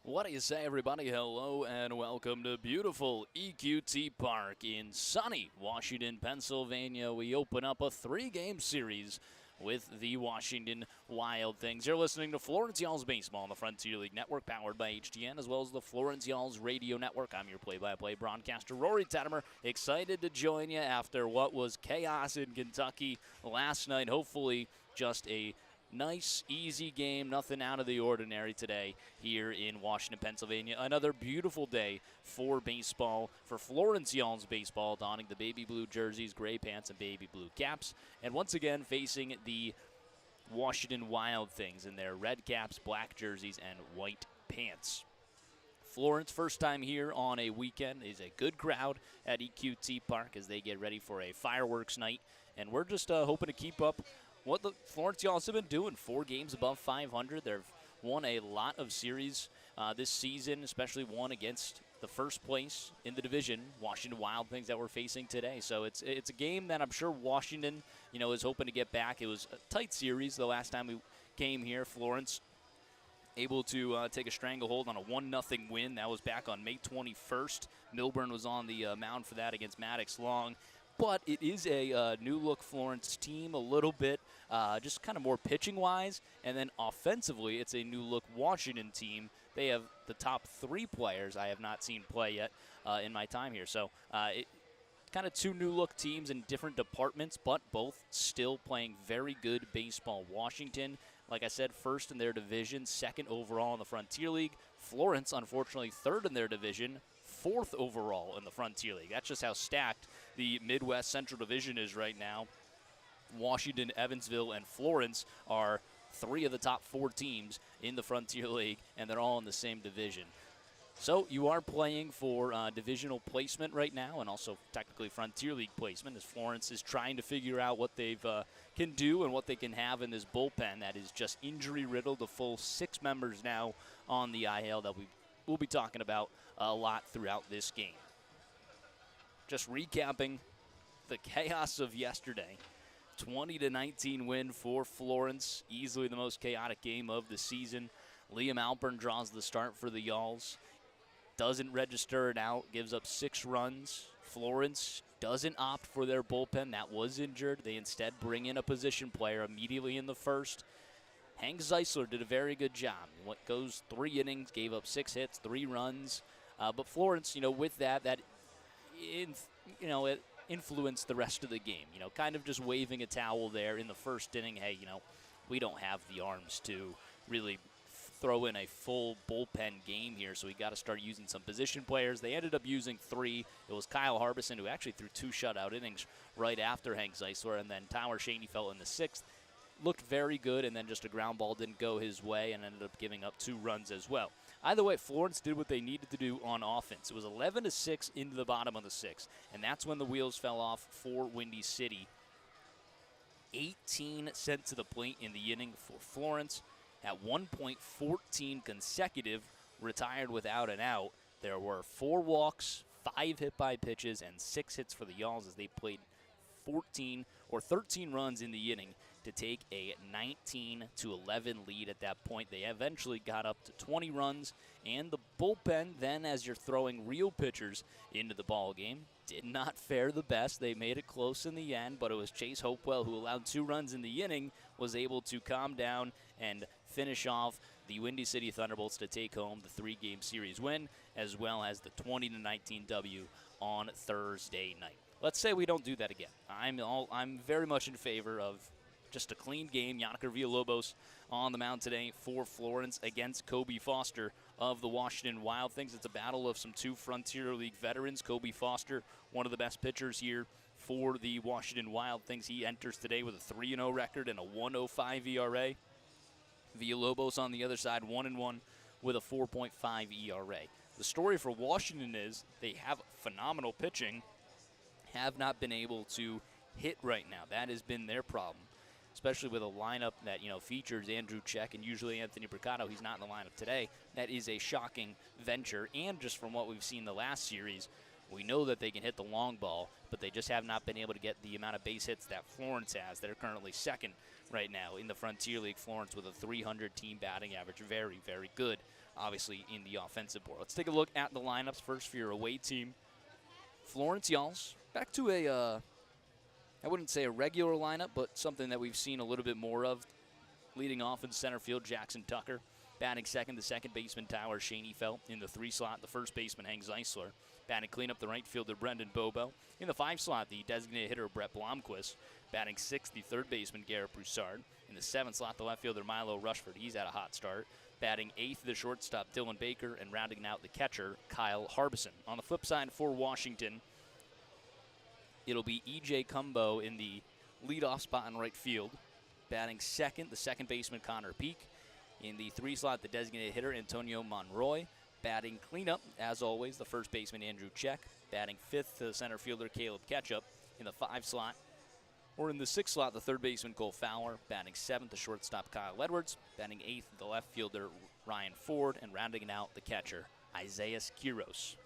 What do you say, everybody? Hello and welcome to beautiful EQT Park in sunny Washington, Pennsylvania. We open up a three-game series with the Washington Wild Things. You're listening to Florence Y'all's Baseball on the Frontier League Network, powered by HTN, as well as the Florence Y'all's Radio Network. I'm your play-by-play broadcaster, Rory Tettemer. Excited to join you after what was chaos in Kentucky last night. Hopefully just a nice, easy game, nothing out of the ordinary today here in Washington, Pennsylvania. Another beautiful day for baseball, for Florence Y'all's Baseball, donning the baby blue jerseys, gray pants, and baby blue caps. And once again, facing the Washington Wild Things in their red caps, black jerseys, and white pants. Florence, first time here on a weekend, is a good crowd at EQT Park as they get ready for a fireworks night. And we're just hoping to keep up what the Florence Y'alls have been doing. 4 games above 500. They've won a lot of series this season, especially one against the first place in the division, Washington Wild Things, that we're facing today. So it's a game that I'm sure Washington, is hoping to get back. It was a tight series the last time we came here. Florence able to take a stranglehold on a 1-0 win. That was back on May 21st. Milburn was on the mound for that against Maddox Long. But it is a new-look Florence team, a little bit just kind of more pitching-wise. And then offensively, it's a new-look Washington team. They have the top 3 players I have not seen play yet in my time here. So kind of 2 new-look teams in different departments, but both still playing very good baseball. Washington, like I said, first in their division, second overall in the Frontier League. Florence, unfortunately, third in their division, 4th overall in the Frontier League. That's just how stacked the Midwest Central Division is right now. Washington, Evansville, and Florence are 3 of the top 4 teams in the Frontier League, and they're all in the same division. So you are playing for divisional placement right now, and also technically Frontier League placement, as Florence is trying to figure out what they can do and what they can have in this bullpen that is just injury-riddled. A full 6 members now on the IL that we'll be talking about a lot throughout this game. Just recapping the chaos of yesterday. 20-19 win for Florence. Easily the most chaotic game of the season. Liam Alpern draws the start for the Y'alls. Doesn't register it out. Gives up 6 runs. Florence doesn't opt for their bullpen. That was injured. They instead bring in a position player immediately in the first. Hank Zeisler did a very good job. What goes 3 innings, gave up 6 hits, 3 runs. But Florence, with that it influenced the rest of the game. Kind of just waving a towel there in the first inning. Hey, we don't have the arms to really throw in a full bullpen game here, so we got to start using some position players. They ended up using 3. It was Kyle Harbison, who actually threw 2 shutout innings right after Hank Zeisler, and then Tyler Schoenfeld in the 6th. Looked very good, and then just a ground ball didn't go his way and ended up giving up 2 runs as well. Either way, Florence did what they needed to do on offense. It was 11-6 into the bottom of the 6th, and that's when the wheels fell off for Windy City. 18 sent to the plate in the inning for Florence. At one point, 14 consecutive retired without an out. There were 4 walks, 5 hit by pitches, and 6 hits for the Y'alls as they played 13 runs in the inning to take a 19-11 lead at that point. They eventually got up to 20 runs, and the bullpen then, as you're throwing real pitchers into the ball game, did not fare the best. They made it close in the end, but it was Chase Hopewell, who allowed 2 runs in the inning, was able to calm down and finish off the Windy City Thunderbolts to take home the 3-game series win, as well as the 20-19 W on Thursday night. Let's say we don't do that again. I'm very much in favor of just a clean game. Yannicker Villalobos on the mound today for Florence against Kobe Foster of the Washington Wild Things. It's a battle of some 2 Frontier League veterans. Kobe Foster, one of the best pitchers here for the Washington Wild Things. He enters today with a 3-0 record and a 1.05 ERA. Villalobos on the other side, 1-1 with a 4.5 ERA. The story for Washington is they have phenomenal pitching, have not been able to hit right now. That has been their problem, especially with a lineup that features Andrew Check and usually Anthony Bricado. He's not in the lineup today. That is a shocking venture, and just from what we've seen the last series, We know that they can hit the long ball, but they just have not been able to get the amount of base hits that Florence has. They're currently second right now in the Frontier League. Florence with a 300 team batting average. Very, very good, obviously, in the offensive board. Let's take a look at the lineups first for your away team. Florence Y'alls, back to I wouldn't say a regular lineup, but something that we've seen a little bit more of. Leading off in center field, Jackson Tucker. Batting second, the second baseman, Tyler Shaneyfelt. In the 3 slot, the first baseman, Hank Zeisler. Batting cleanup, the right fielder, Brendan Bobo. In the 5 slot, the designated hitter, Brett Blomquist. Batting 6th, the third baseman, Garrett Broussard. In the 7th slot, the left fielder, Milo Rushford. He's had a hot start. Batting 8th, the shortstop, Dylan Baker. And rounding out the catcher, Kyle Harbison. On the flip side for Washington, it'll be E.J. Cumbo in the leadoff spot in right field. Batting second, the second baseman, Connor Peak. In the 3 slot, the designated hitter, Antonio Monroy. Batting cleanup, as always, the first baseman, Andrew Check. Batting 5th, the center fielder, Caleb Ketchup. In the 5 slot, or in the 6 slot, the third baseman, Cole Fowler. Batting 7th, the shortstop, Kyle Edwards. Batting 8th, the left fielder, Ryan Ford. And rounding it out, the catcher, Isaiah Quiros.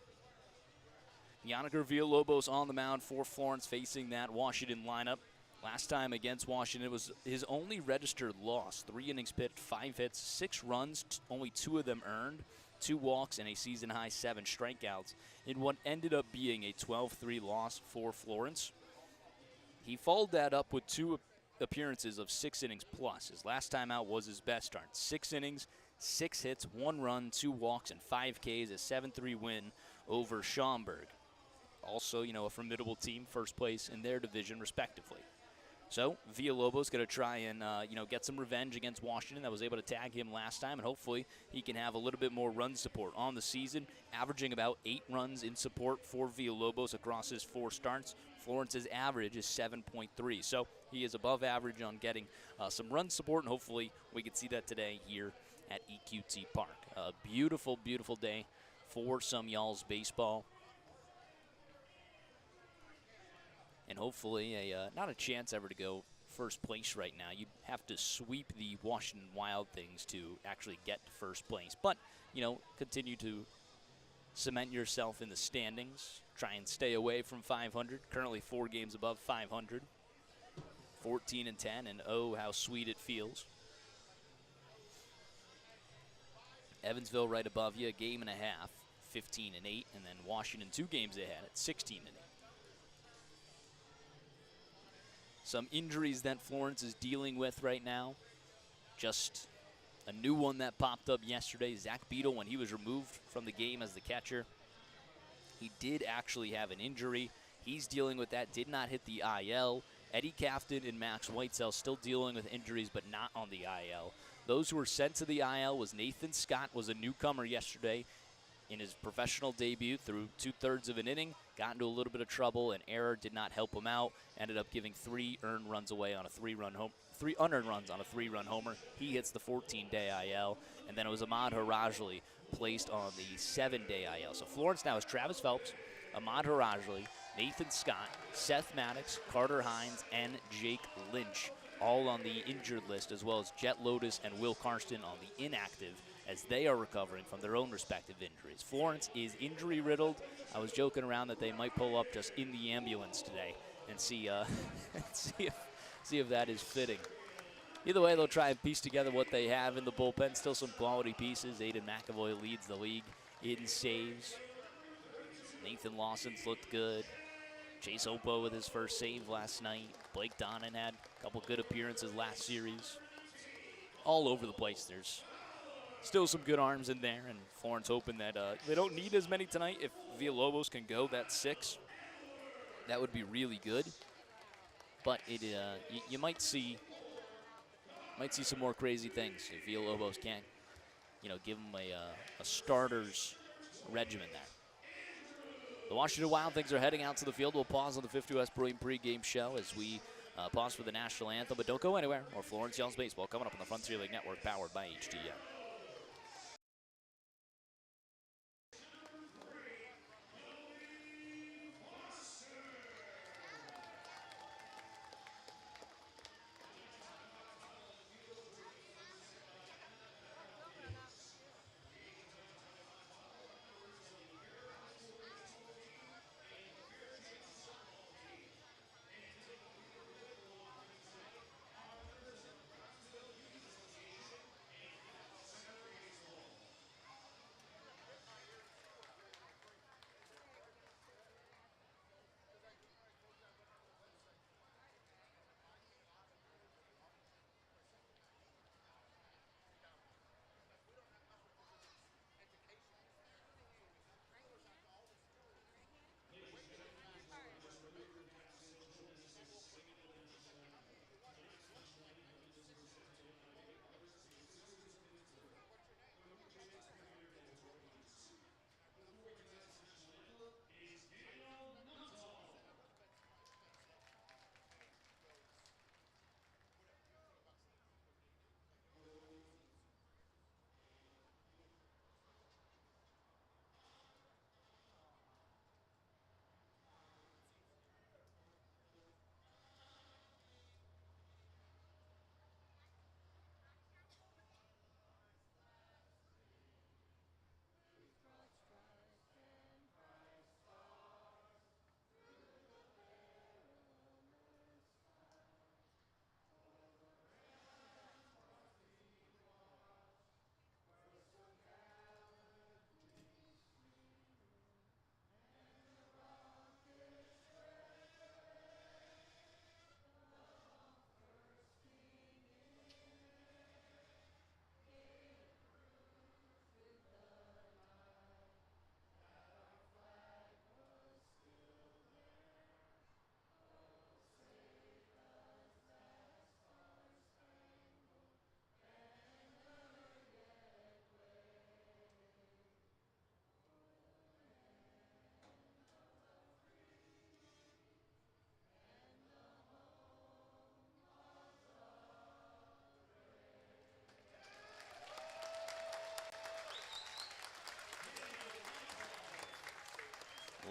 Yanniker Villalobos on the mound for Florence, facing that Washington lineup. Last time against Washington, it was his only registered loss. 3 innings pitched, 5 hits, 6 runs, only 2 of them earned, 2 walks, and a season-high 7 strikeouts in what ended up being a 12-3 loss for Florence. He followed that up with 2 appearances of 6 innings plus. His last time out was his best start. 6 innings, 6 hits, 1 run, 2 walks, and 5 Ks, a 7-3 win over Schaumburg. Also, a formidable team, first place in their division, respectively. So Villalobos going to try and get some revenge against Washington that was able to tag him last time, and hopefully he can have a little bit more run support on the season, averaging about 8 runs in support for Villalobos across his 4 starts. Florence's average is 7.3, so he is above average on getting some run support, and hopefully we can see that today here at EQT Park. A beautiful, beautiful day for some Y'alls baseball. And hopefully, not a chance ever to go first place right now. You'd have to sweep the Washington Wild Things to actually get to first place. But, continue to cement yourself in the standings. Try and stay away from 500. Currently 4 games above 500. 14-10, and oh, how sweet it feels. Evansville right above you, a game and a half, 15-8, and then Washington 2 games ahead at 16-8. Some injuries that Florence is dealing with right now. Just a new one that popped up yesterday. Zach Beadle, when he was removed from the game as the catcher, he did actually have an injury. He's dealing with that, did not hit the IL. Eddie Cafton and Max Whitesell still dealing with injuries, but not on the IL. Those who were sent to the IL was Nathan Scott, was a newcomer yesterday in his professional debut, through 2/3 of an inning, got into a little bit of trouble, and error did not help him out. Ended up giving 3 earned runs away on a 3-run home, 3 unearned runs on a 3-run homer. He hits the 14-day IL, and then it was Ahmad Harajli placed on the 7-day IL. So Florence now is Travis Phelps, Ahmad Harajli, Nathan Scott, Seth Maddox, Carter Hines, and Jake Lynch, all on the injured list, as well as Jet Lotus and Will Karsten on the inactive, as they are recovering from their own respective injuries. Florence is injury-riddled. I was joking around that they might pull up just in the ambulance today and see if that is fitting. Either way, they'll try and piece together what they have in the bullpen. Still some quality pieces. Aiden McAvoy leads the league in saves. Nathan Lawson's looked good. Chase Oppo with his first save last night. Blake Donnan had a couple good appearances last series. All over the place. There's still some good arms in there, and Florence hoping that they don't need as many tonight. If Villalobos can go that 6, that would be really good. But you might see some more crazy things if Villalobos can't, give them a starter's regimen there. The Washington Wild Things are heading out to the field. We'll pause on the 50 West Brewing pregame show as we pause for the national anthem. But don't go anywhere. More Florence Y'alls baseball coming up on the Frontier League Network, powered by HTM.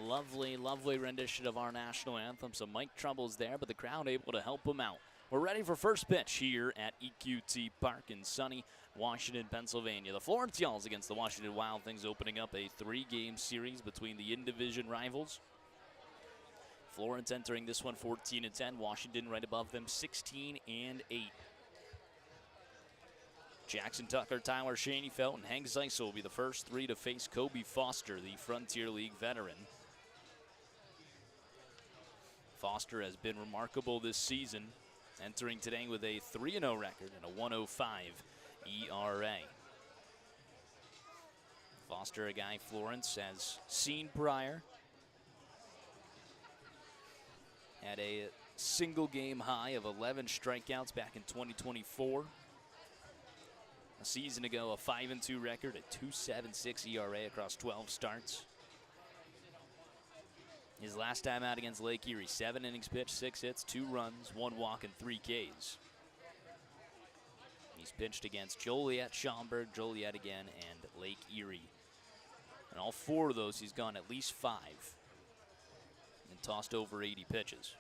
Lovely, lovely rendition of our national anthem. Some mic troubles there, but the crowd able to help him out. We're ready for first pitch here at EQT Park in sunny Washington, Pennsylvania. The Florence Yalls against the Washington Wild Things, opening up a 3-game series between the in-division rivals. Florence entering this one 14-10. Washington right above them 16-8. Jackson Tucker, Tyler Schoenfeld, and Hank Zeisel will be the first 3 to face Kobe Foster, the Frontier League veteran. Foster has been remarkable this season, entering today with a 3-0 record and a 1.05 ERA. Foster, a guy Florence has seen prior. Had a single game high of 11 strikeouts back in 2024. A season ago, a 5-2 record, a 2.76 ERA across 12 starts. His last time out against Lake Erie, 7 innings pitched, 6 hits, 2 runs, 1 walk, and 3 Ks. He's pitched against Joliet, Schaumburg, Joliet again, and Lake Erie. And all 4 of those, he's gone at least 5 and tossed over 80 pitches.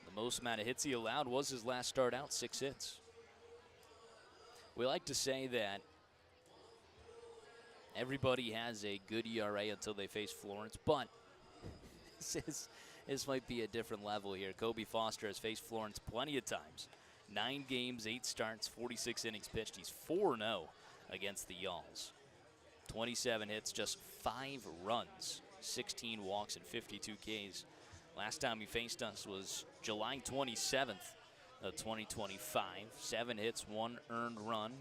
The most amount of hits he allowed was his last start out, 6 hits. We like to say that everybody has a good ERA until they face Florence, but this might be a different level here. Kobe Foster has faced Florence plenty of times. 9 games, 8 starts, 46 innings pitched. He's 4-0 against the Yalls. 27 hits, just 5 runs, 16 walks, and 52 Ks. Last time he faced us was July 27th of 2025. 7 hits, 1 earned run,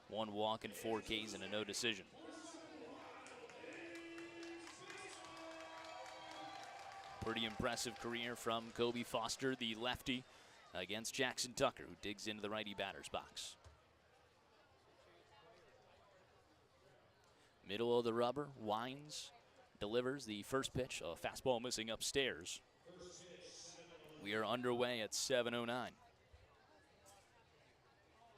1 walk, and 4 Ks, and a no decision. Pretty impressive career from Kobe Foster, the lefty, against Jackson Tucker, who digs into the righty batter's box. Middle of the rubber, winds, delivers the first pitch, a fastball missing upstairs. We are underway at 7:09.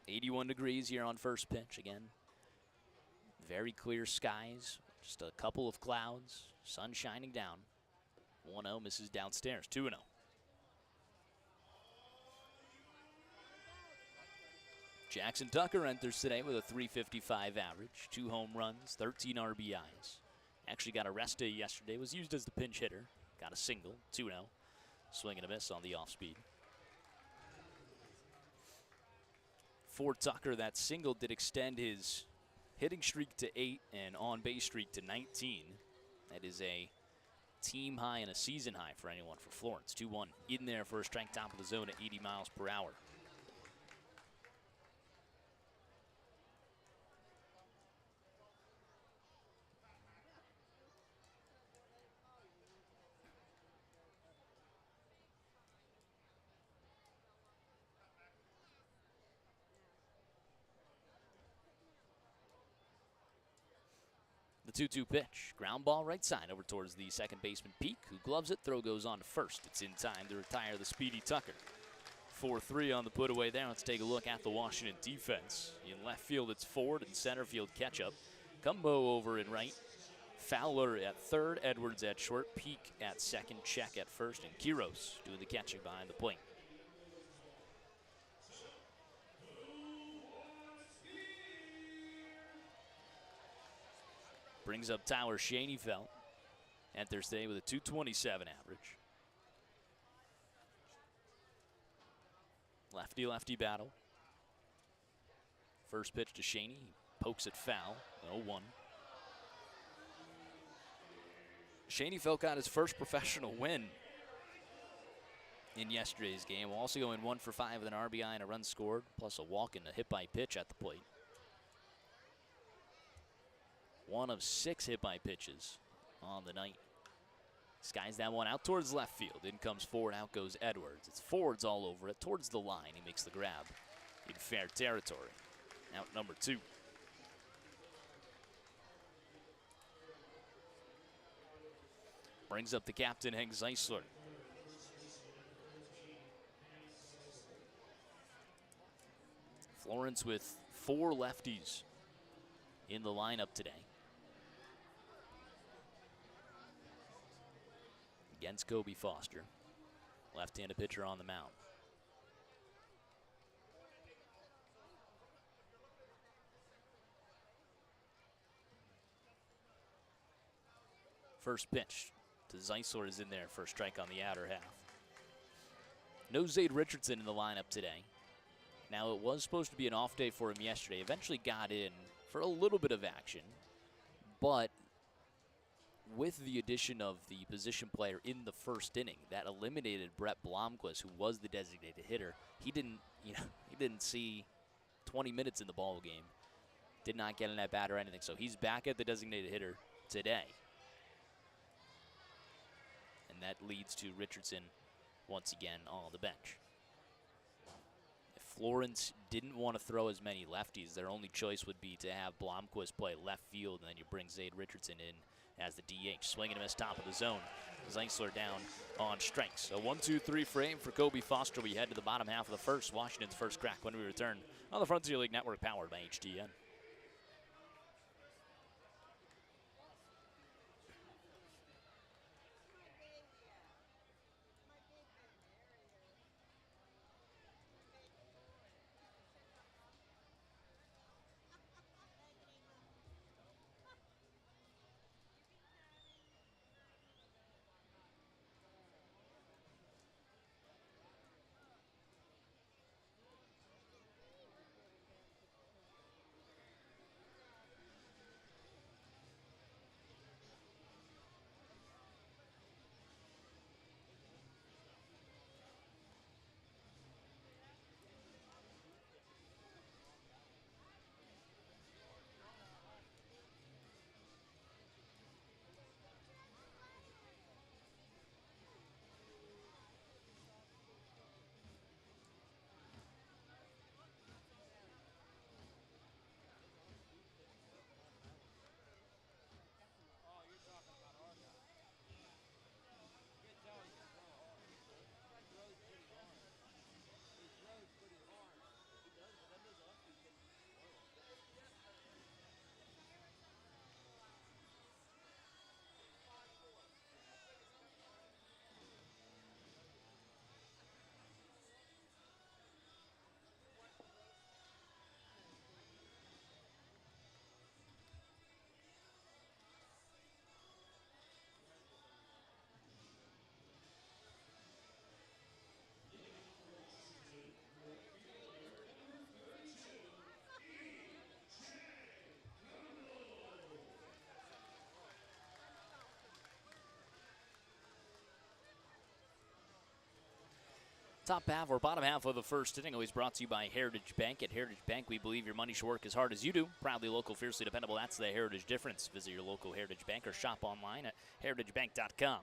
81 degrees here on first pitch. Again, very clear skies, just a couple of clouds, sun shining down. 1-0 misses downstairs, 2-0. Jackson Tucker enters today with a .355 average, 2 home runs, 13 RBIs. Actually got a rest day yesterday, was used as the pinch hitter. Got a single, 2-0. Swing and a miss on the off-speed. For Tucker, that single did extend his hitting streak to 8 and on-base streak to 19. That is a team high and a season high for anyone for Florence. 2-1 in there for a strike top of the zone at 80 miles per hour. The 2-2 pitch. Ground ball right side over towards the second baseman Peak, who gloves it. Throw goes on to first. It's in time to retire the speedy Tucker. 4-3 on the put away there. Let's take a look at the Washington defense. In left field, it's Ford, and center field, Ketchup. Cumbo over in right. Fowler at third. Edwards at short. Peak at second. Check at first. And Quiros doing the catching behind the plate. Brings up Tyler Schoenfeld. Enters today with a .227 average. Lefty-lefty battle. First pitch to Schoenfeld. He pokes it foul. 0-1. Schoenfeld got his first professional win in yesterday's game. Also going 1 for 5 with an RBI and a run scored, plus a walk and a hit by pitch at the plate. 1 of 6 hit by pitches on the night. Skies that one out towards left field. In comes Ford, out goes Edwards. It's Ford's all over it towards the line. He makes the grab in fair territory. Out number 2. Brings up the captain, Hank Zeisler. Florence with 4 lefties in the lineup today. against Kobe Foster. Left-handed pitcher on the mound. First pitch to Zeisler is in there for a strike on the outer half. No Zade Richardson in the lineup today. Now, it was supposed to be an off day for him yesterday. Eventually got in for a little bit of action. But with the addition of the position player in the first inning, that eliminated Brett Blomquist, who was the designated hitter. He didn't see 20 minutes in the ball game. Did not get an at bat or anything. So he's back at the designated hitter today. And that leads to Richardson once again on the bench. If Florence didn't want to throw as many lefties, their only choice would be to have Blomquist play left field, and then you bring Zade Richardson in as the DH. Swinging and miss, top of the zone. Zeisler down on strikes. A 1-2-3 frame for Kobe Foster. We head to the bottom half of the first. Washington's first crack when we return on the Frontier League Network, powered by HTN. Top half or bottom half of the first inning always brought to you by Heritage Bank. At Heritage Bank, we believe your money should work as hard as you do. Proudly local, fiercely dependable. That's the Heritage difference. Visit your local Heritage Bank or shop online at heritagebank.com.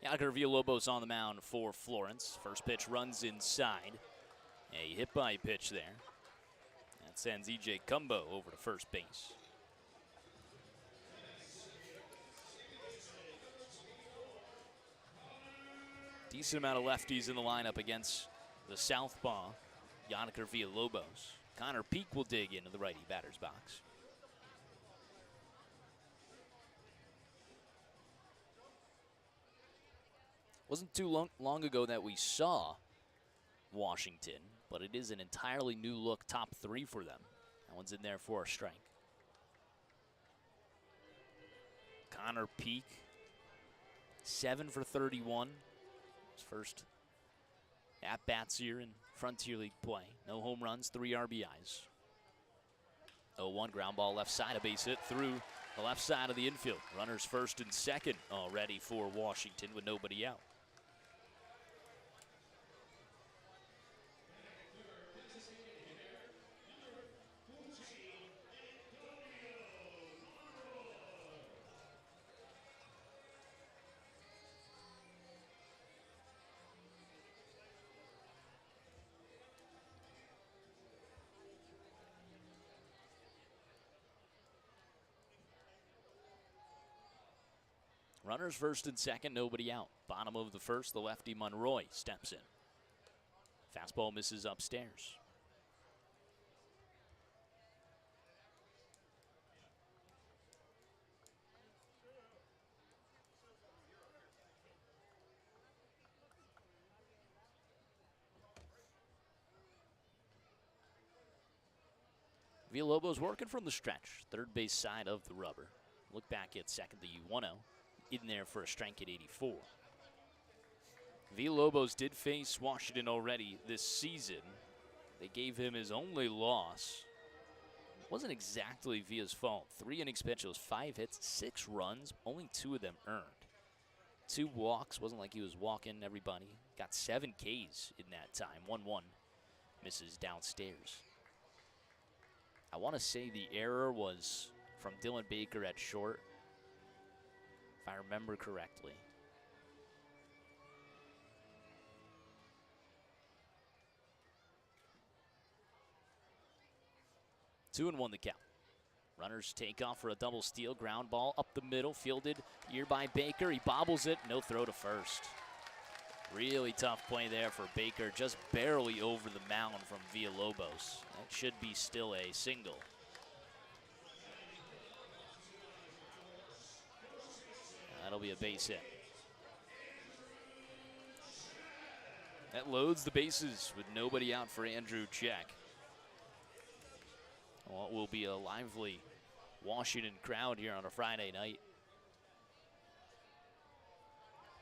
Yannick Villalobos on the mound for Florence. First pitch runs inside. A hit by pitch there. That sends E.J. Cumbo over to first base. Decent amount of lefties in the lineup against the southpaw, Yannick Villalobos. Connor Peak will dig into the righty batter's box. Wasn't too long ago that we saw Washington, but it is an entirely new look top three for them. That one's in there for a strike. Connor Peak, 7 for 31. His first at-bats here in Frontier League play. No home runs, 3 RBIs. 0-1 ground ball left side, a base hit through the left side of the infield. Runners first and second already for Washington with nobody out. Runners first and second, nobody out. Bottom of the first, the lefty Monroy steps in. Fastball misses upstairs. Villalobos working from the stretch, third base side of the rubber. Look back at second, the 1-0, in there for a strike at 84. Villalobos did face Washington already this season. They gave him his only loss. Wasn't exactly Villa's fault. 3 innings pitched, it was 5 hits, 6 runs, only 2 of them earned. 2 walks, wasn't like he was walking everybody. Got 7 Ks in that time, 1-1. Misses downstairs. I want to say the error was from Dylan Baker at short, if I remember correctly. Two and 1 the count. Runners take off for a double steal. Ground ball up the middle, fielded here by Baker. He bobbles it, no throw to first. Really tough play there for Baker, just barely over the mound from Villalobos. That should be still a single. That'll be a base hit. That loads the bases with nobody out for Andrew Check. What will be a lively Washington crowd here on a Friday night.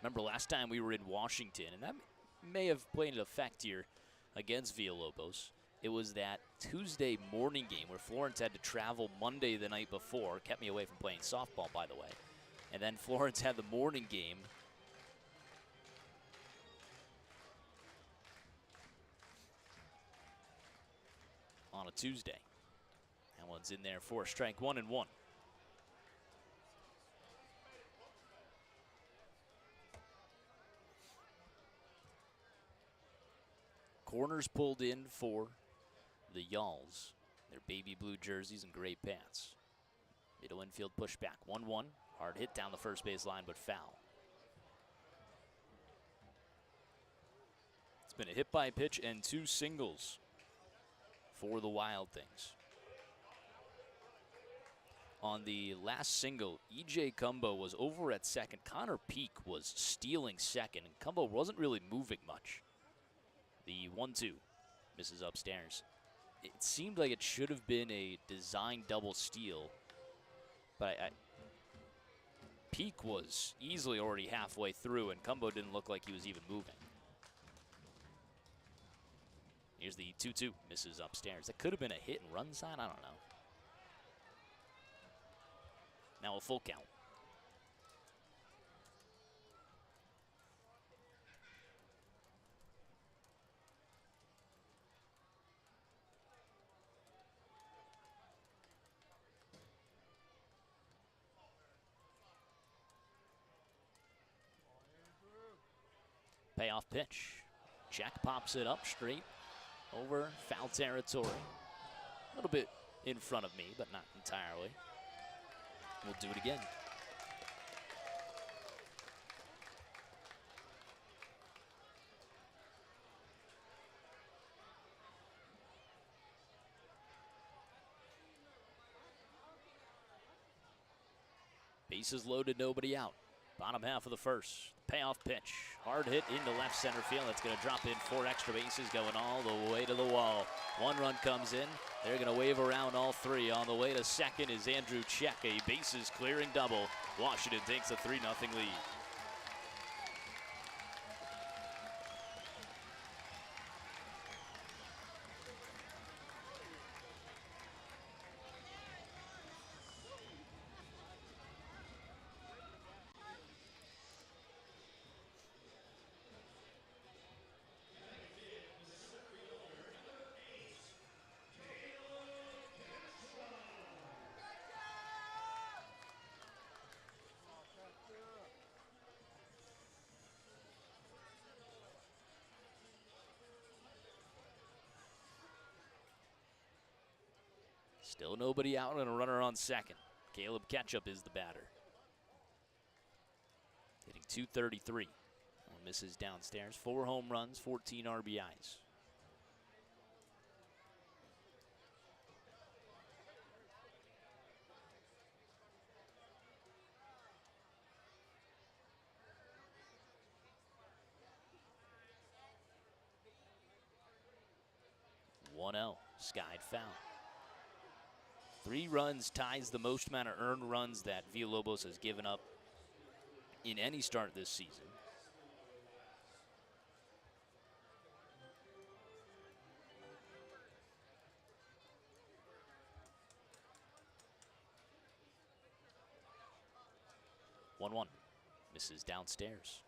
Remember last time we were in Washington, and that may have played an effect here against Villalobos. It was that Tuesday morning game where Florence had to travel Monday the night before. Kept me away from playing softball, by the way. And then Florence had the morning game. On a Tuesday. That one's in there for a strike, 1-1. Corners pulled in for the Yalls. Their baby blue jerseys and gray pants. Middle infield pushback, 1-1. Hard hit down the first base line, but foul. It's been a hit by pitch and 2 singles for the Wild Things. On the last single, E.J. Cumbo was over at second. Connor Peak was stealing second, and Cumbo wasn't really moving much. The 1-2 misses upstairs. It seemed like it should have been a design double steal, but Peak was easily already halfway through, and Cumbo didn't look like he was even moving. Here's the 2-2, misses upstairs. That could have been a hit and run sign, I don't know. Now a full count. Payoff pitch. Check pops it up straight over foul territory. A little bit in front of me, but not entirely. We'll do it again. Bases loaded, nobody out. Bottom half of the first. Payoff pitch. Hard hit into left center field. That's going to drop in 4 extra bases going all the way to the wall. 1 run comes in. They're going to wave around all 3. On the way to second is Andrew Check, a bases clearing double. Washington takes a 3-0 lead. Still nobody out and a runner on second. Caleb Ketchup is the batter. Hitting .233. Misses downstairs. 4 home runs, 14 RBIs. Skied foul. 3 runs ties the most amount of earned runs that Villalobos has given up in any start this season. One. Misses downstairs.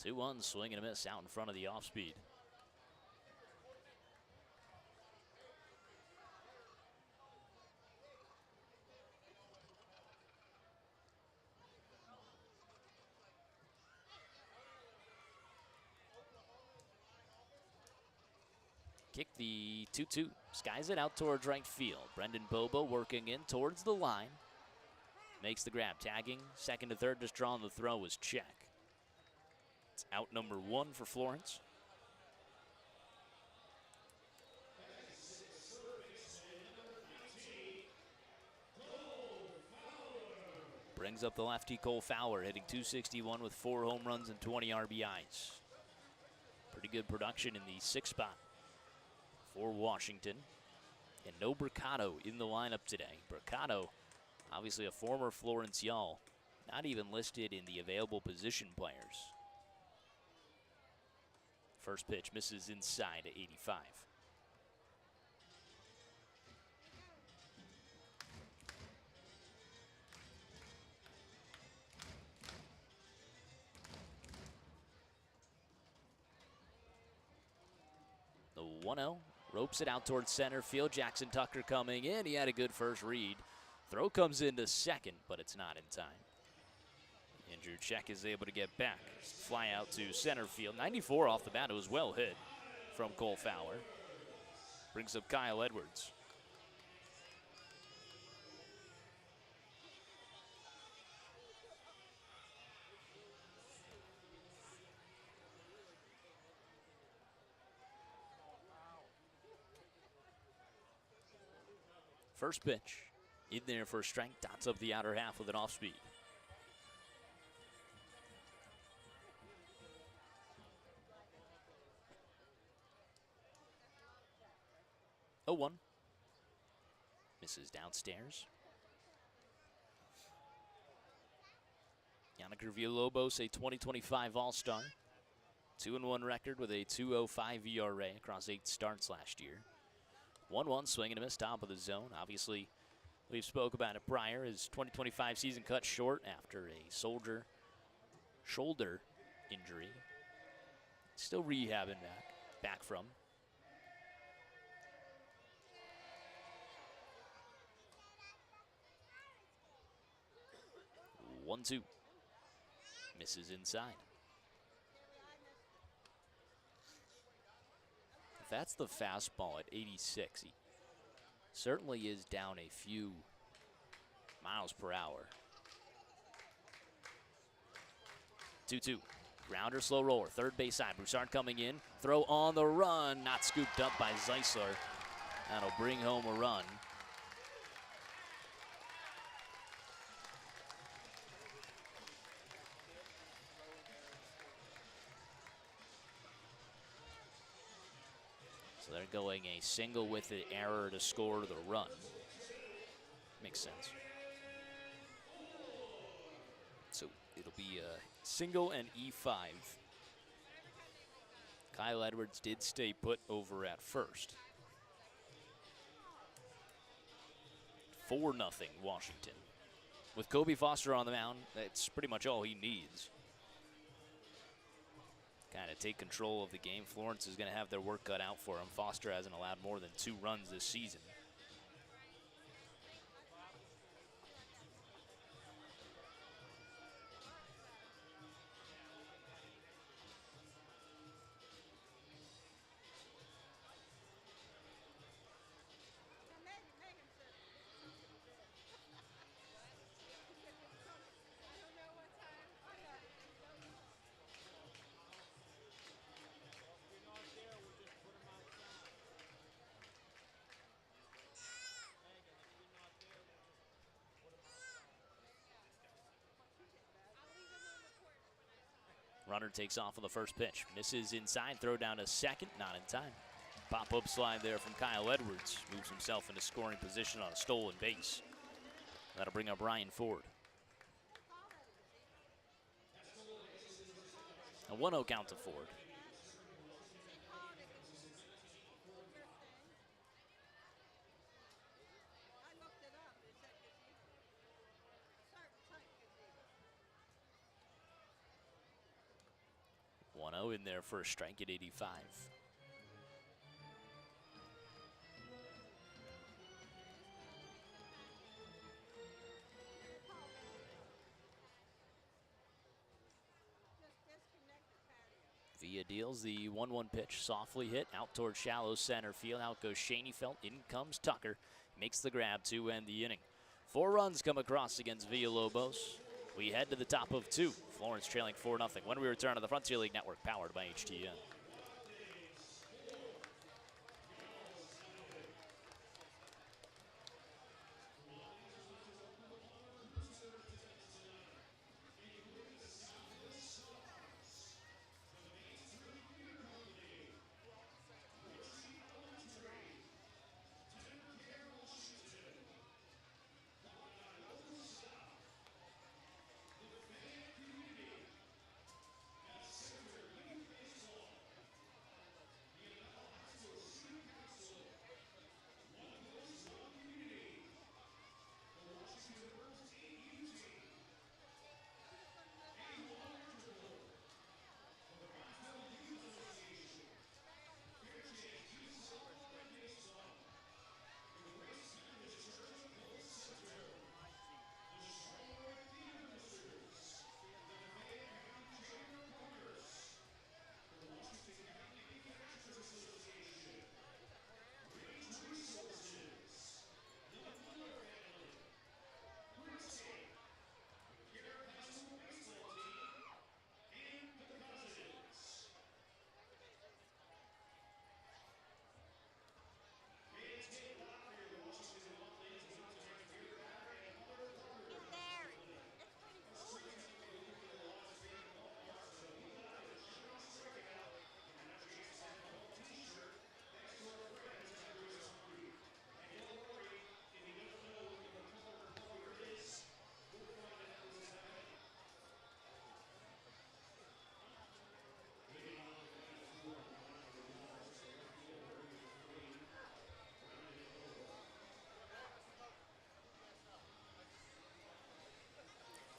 Two one, swing and a miss out in front of the off speed. Kick the 2-2, skies it out towards right field. Brendan Bobo working in towards the line. Makes the grab, tagging. Second to third, just drawing the throw was check. It's out number 1 for Florence. Brings up the lefty Cole Fowler, hitting .261 with 4 home runs and 20 RBIs. Pretty good production in the 6th spot for Washington. And no Mercado in the lineup today. Mercado, obviously a former Florence Y'all, not even listed in the available position players. First pitch misses inside at 85. The 1-0 ropes it out towards center field. Jackson Tucker coming in. He had a good first read. Throw comes into second, but it's not in time. Andrew Check is able to get back. Fly out to center field. 94 off the bat. It was well hit from Cole Fowler. Brings up Kyle Edwards. First pitch in there for a strike. Dots up the outer half with an off speed. Oh, 1. Misses downstairs. Yannick Villalobos, a 2025 All-Star. 2-1 record with a 2.05 ERA across 8 starts last year. 1-1, swing and a miss, top of the zone. Obviously, we've spoke about it prior. His 2025 season cut short after a shoulder injury. Still rehabbing back from. 1-2. Misses inside. If that's the fastball at 86, he certainly is down a few miles per hour. 2-2. Grounder, slow roller, third base side. Broussard coming in. Throw on the run, not scooped up by Zeisler. That'll bring home a run. So they're going a single with the error to score the run. Makes sense. So it'll be a single and E5. Kyle Edwards did stay put over at first. 4-0 Washington. With Kobe Foster on the mound, that's pretty much all he needs. Kind of take control of the game. Florence is going to have their work cut out for him. Foster hasn't allowed more than 2 runs this season. Runner takes off on the first pitch. Misses inside, throw down to second, not in time. Pop-up slide there from Kyle Edwards. Moves himself into scoring position on a stolen base. That'll bring up Ryan Ford. A 1-0 count to Ford. In there for a strike at 85. Villa deals the 1-1 pitch, softly hit out towards shallow center field. Out goes Schoenfeld, in comes Tucker, makes the grab to end the inning. 4 runs come across against Villalobos. We head to the top of 2. Florence trailing 4-0 when we return to the Frontier League Network, powered by HTN.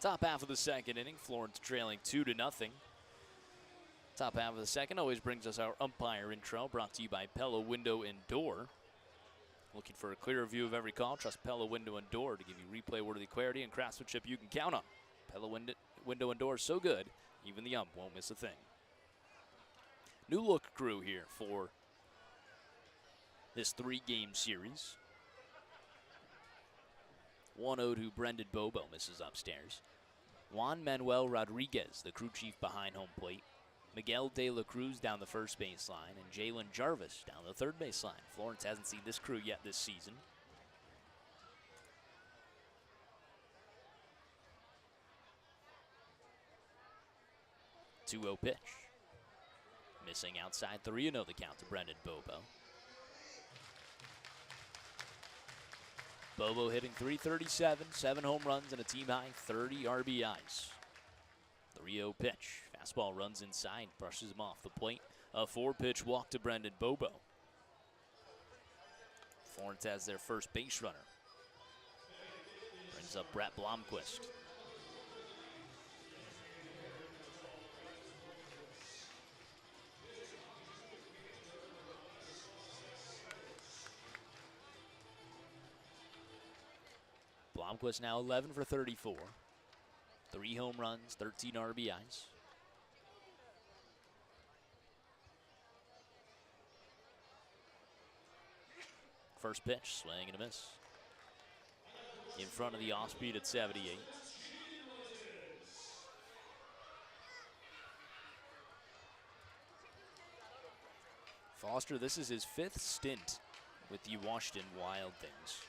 Top half of the second inning, Florence trailing 2-0. Top half of the second always brings us our umpire intro, brought to you by Pella Window and Door. Looking for a clearer view of every call? Trust Pella Window and Door to give you replay-worthy clarity and craftsmanship you can count on. Pella Window and Door is so good, even the ump won't miss a thing. New look crew here for this 3-game series. 1-0 to Brendan Bobo, misses upstairs. Juan Manuel Rodriguez, the crew chief behind home plate. Miguel De La Cruz down the first baseline, and Jalen Jarvis down the third baseline. Florence hasn't seen this crew yet this season. Two-0 pitch. Missing outside, 3-0 the count to Brendan Bobo. Bobo hitting .337, 7 home runs and a team-high 30 RBIs. 3-0 pitch. Fastball runs inside, brushes him off the plate. A 4-pitch walk to Brendan Bobo. Florence has their first base runner. Brings up Brett Blomquist. Blomquist now 11 for 34. 3 home runs, 13 RBIs. First pitch, swing and a miss. In front of the off-speed at 78. Foster, this is his 5th stint with the Washington Wild Things.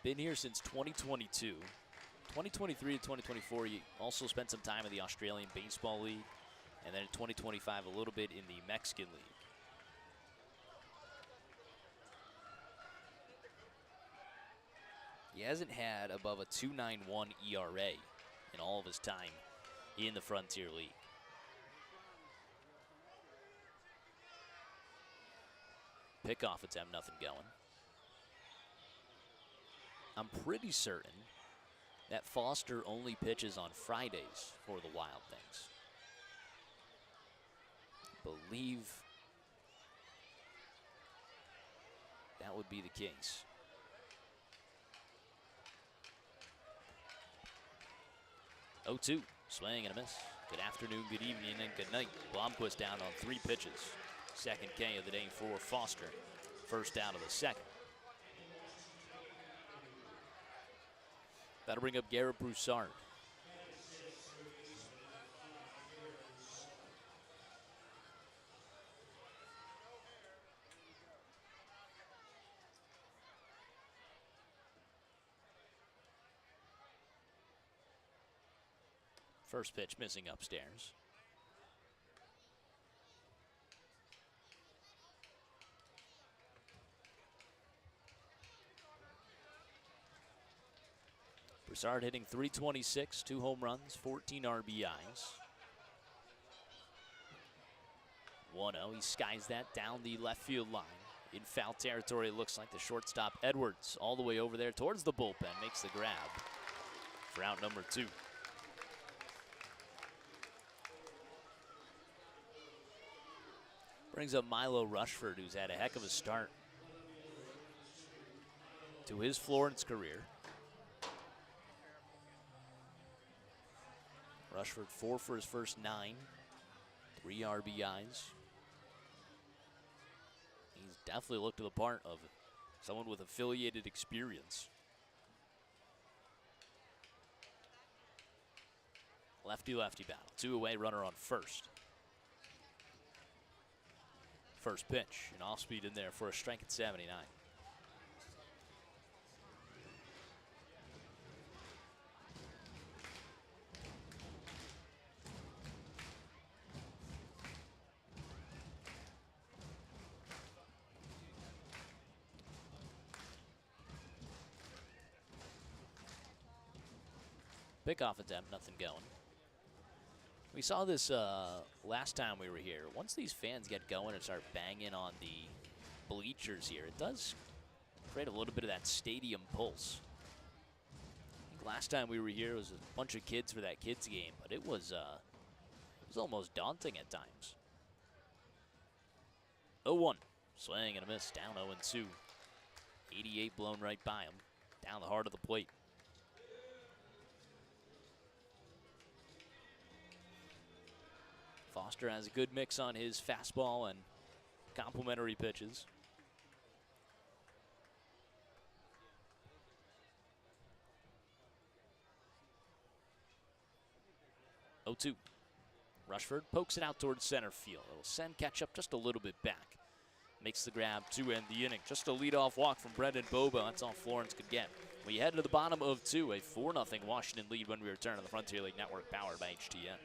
Been here since 2022. 2023 to 2024, he also spent some time in the Australian Baseball League. And then in 2025, a little bit in the Mexican League. He hasn't had above a 2.91 ERA in all of his time in the Frontier League. Pickoff attempt, nothing going. I'm pretty certain that Foster only pitches on Fridays for the Wild Things. Believe that would be the case. Oh, 2, swing and a miss. Good afternoon, good evening, and good night. Blomquist down on 3 pitches. Second K of the day for Foster. First out of the second. That'll bring up Garrett Broussard. First pitch missing upstairs. Broussard hitting .326, 2 home runs, 14 RBIs. 1-0, he skies that down the left field line. In foul territory, it looks like the shortstop Edwards all the way over there towards the bullpen, makes the grab for out number 2. Brings up Milo Rushford, who's had a heck of a start to his Florence career. Rushford 4 for his first 9, 3 RBIs. He's definitely looked to the part of someone with affiliated experience. Lefty-lefty battle. 2 away, runner on first. First pitch, and off speed in there for a strike at 79. Pickoff attempt, nothing going. We saw this last time we were here. Once these fans get going and start banging on the bleachers here, it does create a little bit of that stadium pulse. I think last time we were here, it was a bunch of kids for that kids game, but it was almost daunting at times. 0-1, swing and a miss, down 0-2. 88 blown right by him, down the heart of the plate. Foster has a good mix on his fastball and complementary pitches. Oh, 2. Rushford pokes it out towards center field. It'll send ketchup just a little bit back. Makes the grab to end the inning. Just a leadoff walk from Brendan Bobo. That's all Florence could get. We head to the bottom of 2, a 4-0 Washington lead when we return on the Frontier League Network, powered by HTN.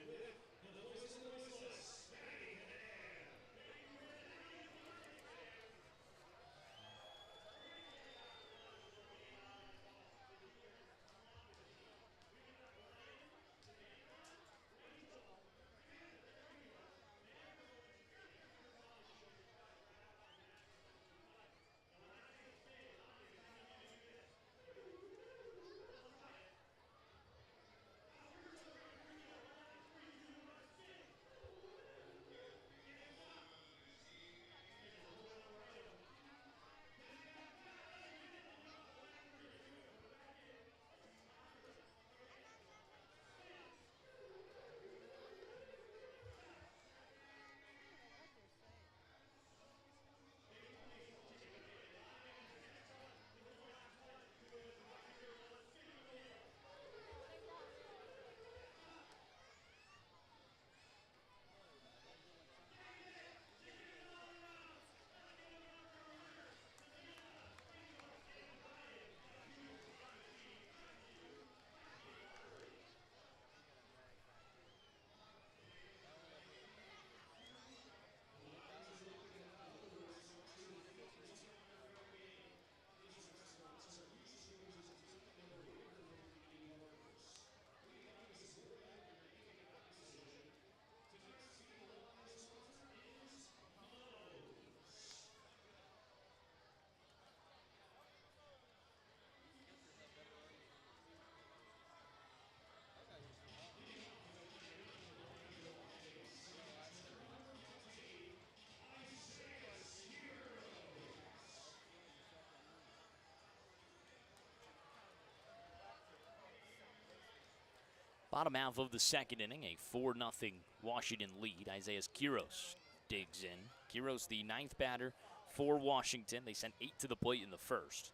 Bottom half of the second inning, a 4-0 Washington lead. Isaiah Quiros digs in. Quiros, the 9th batter for Washington. They sent 8 to the plate in the first.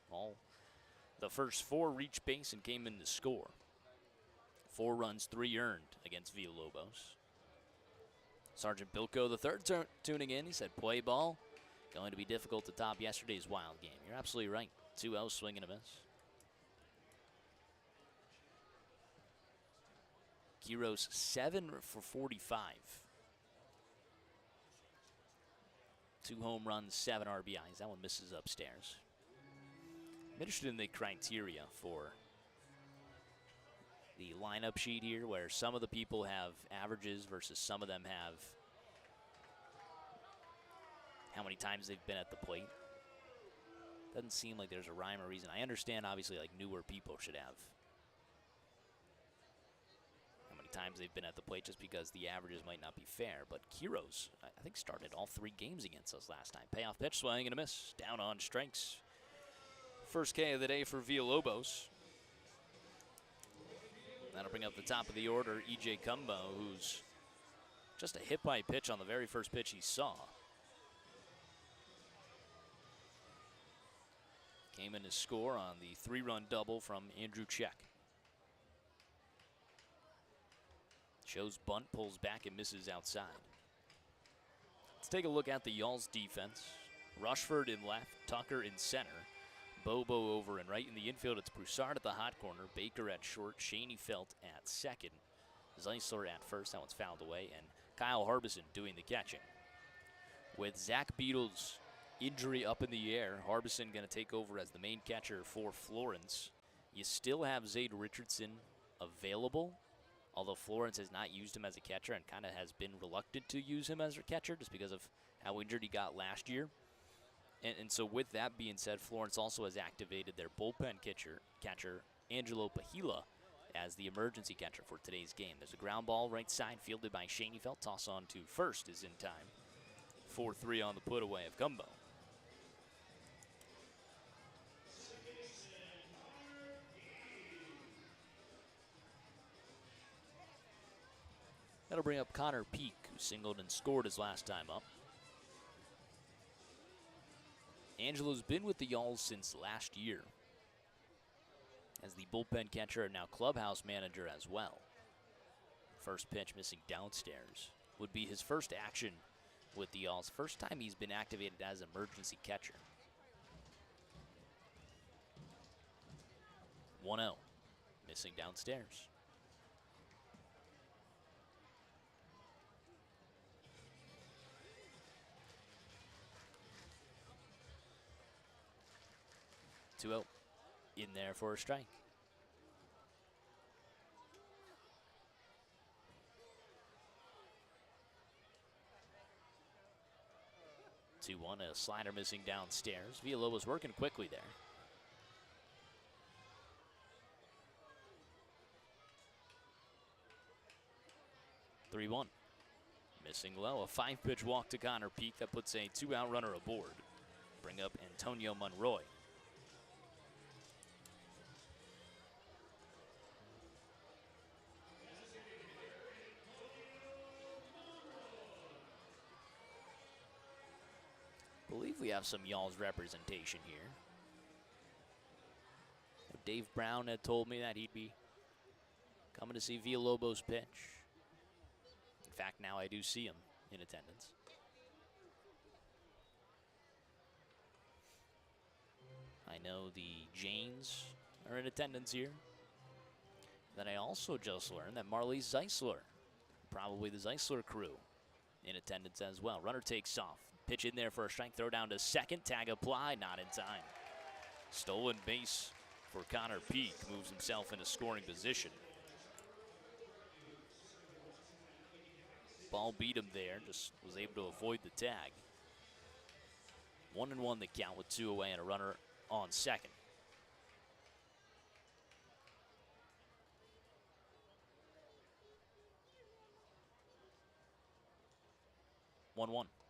The first 4 reached base and came in to score. 4 runs, 3 earned against Villalobos. Sergeant Bilko III tuning in. He said, play ball. Going to be difficult to top yesterday's wild game. You're absolutely right. 2-0 swing and a miss. Quiros 7 for 45. 2 home runs, 7 RBIs. That one misses upstairs. I'm interested in the criteria for the lineup sheet here, where some of the people have averages versus some of them have how many times they've been at the plate. Doesn't seem like there's a rhyme or reason. I understand, obviously, like newer people should have how many times they've been at the plate, just because the averages might not be fair. But Quiros, I think, started all 3 games against us last time. Payoff pitch, swing and a miss. Down on strikes. First K of the day for Villalobos. That'll bring up the top of the order, E.J. Cumbo, who's just a hit by pitch on the very first pitch he saw. Came in to score on the 3-run double from Andrew Check. Shows bunt, pulls back, and misses outside. Let's take a look at the Y'all's defense. Rushford in left, Tucker in center. Bobo over and right. In the infield, it's Broussard at the hot corner, Baker at short, Shaney Felt at second, Zeisler at first, that one's fouled away, and Kyle Harbison doing the catching. With Zach Beadle's injury up in the air, Harbison going to take over as the main catcher for Florence. You still have Zade Richardson available, although Florence has not used him as a catcher and kind of has been reluctant to use him as a catcher just because of how injured he got last year. And so with that being said, Florence also has activated their bullpen catcher Angelo Pahila, as the emergency catcher for today's game. There's a ground ball right side fielded by Shaneyfeld. Toss on to first is in time. 4-3 on the put away of Cumbo. That'll bring up Connor Peak, who singled and scored his last time up. Angelo's been with the Y'alls since last year as the bullpen catcher and now clubhouse manager as well. First pitch missing downstairs. Would be his first action with the Y'alls. First time he's been activated as emergency catcher. 1-0. Missing downstairs. In there for a strike. A slider missing downstairs. Villalobos working quickly there. (3-1). Missing low. A 5-pitch walk to Connor Peak that puts a 2-out runner aboard. Bring up Antonio Monroy. I believe we have some Y'alls representation here. Dave Brown had told me that he'd be coming to see Villalobos pitch. In fact, now I do see him in attendance. I know the Janes are in attendance here. Then I also just learned that Marley Zeisler, probably the Zeisler crew, in attendance as well. Runner takes off. Pitch in there for a strike, throw down to second, tag applied, not in time. Stolen base for Connor Peak, moves himself into scoring position. Ball beat him there, just was able to avoid the tag. 1-1 the count with 2 away and a runner on second.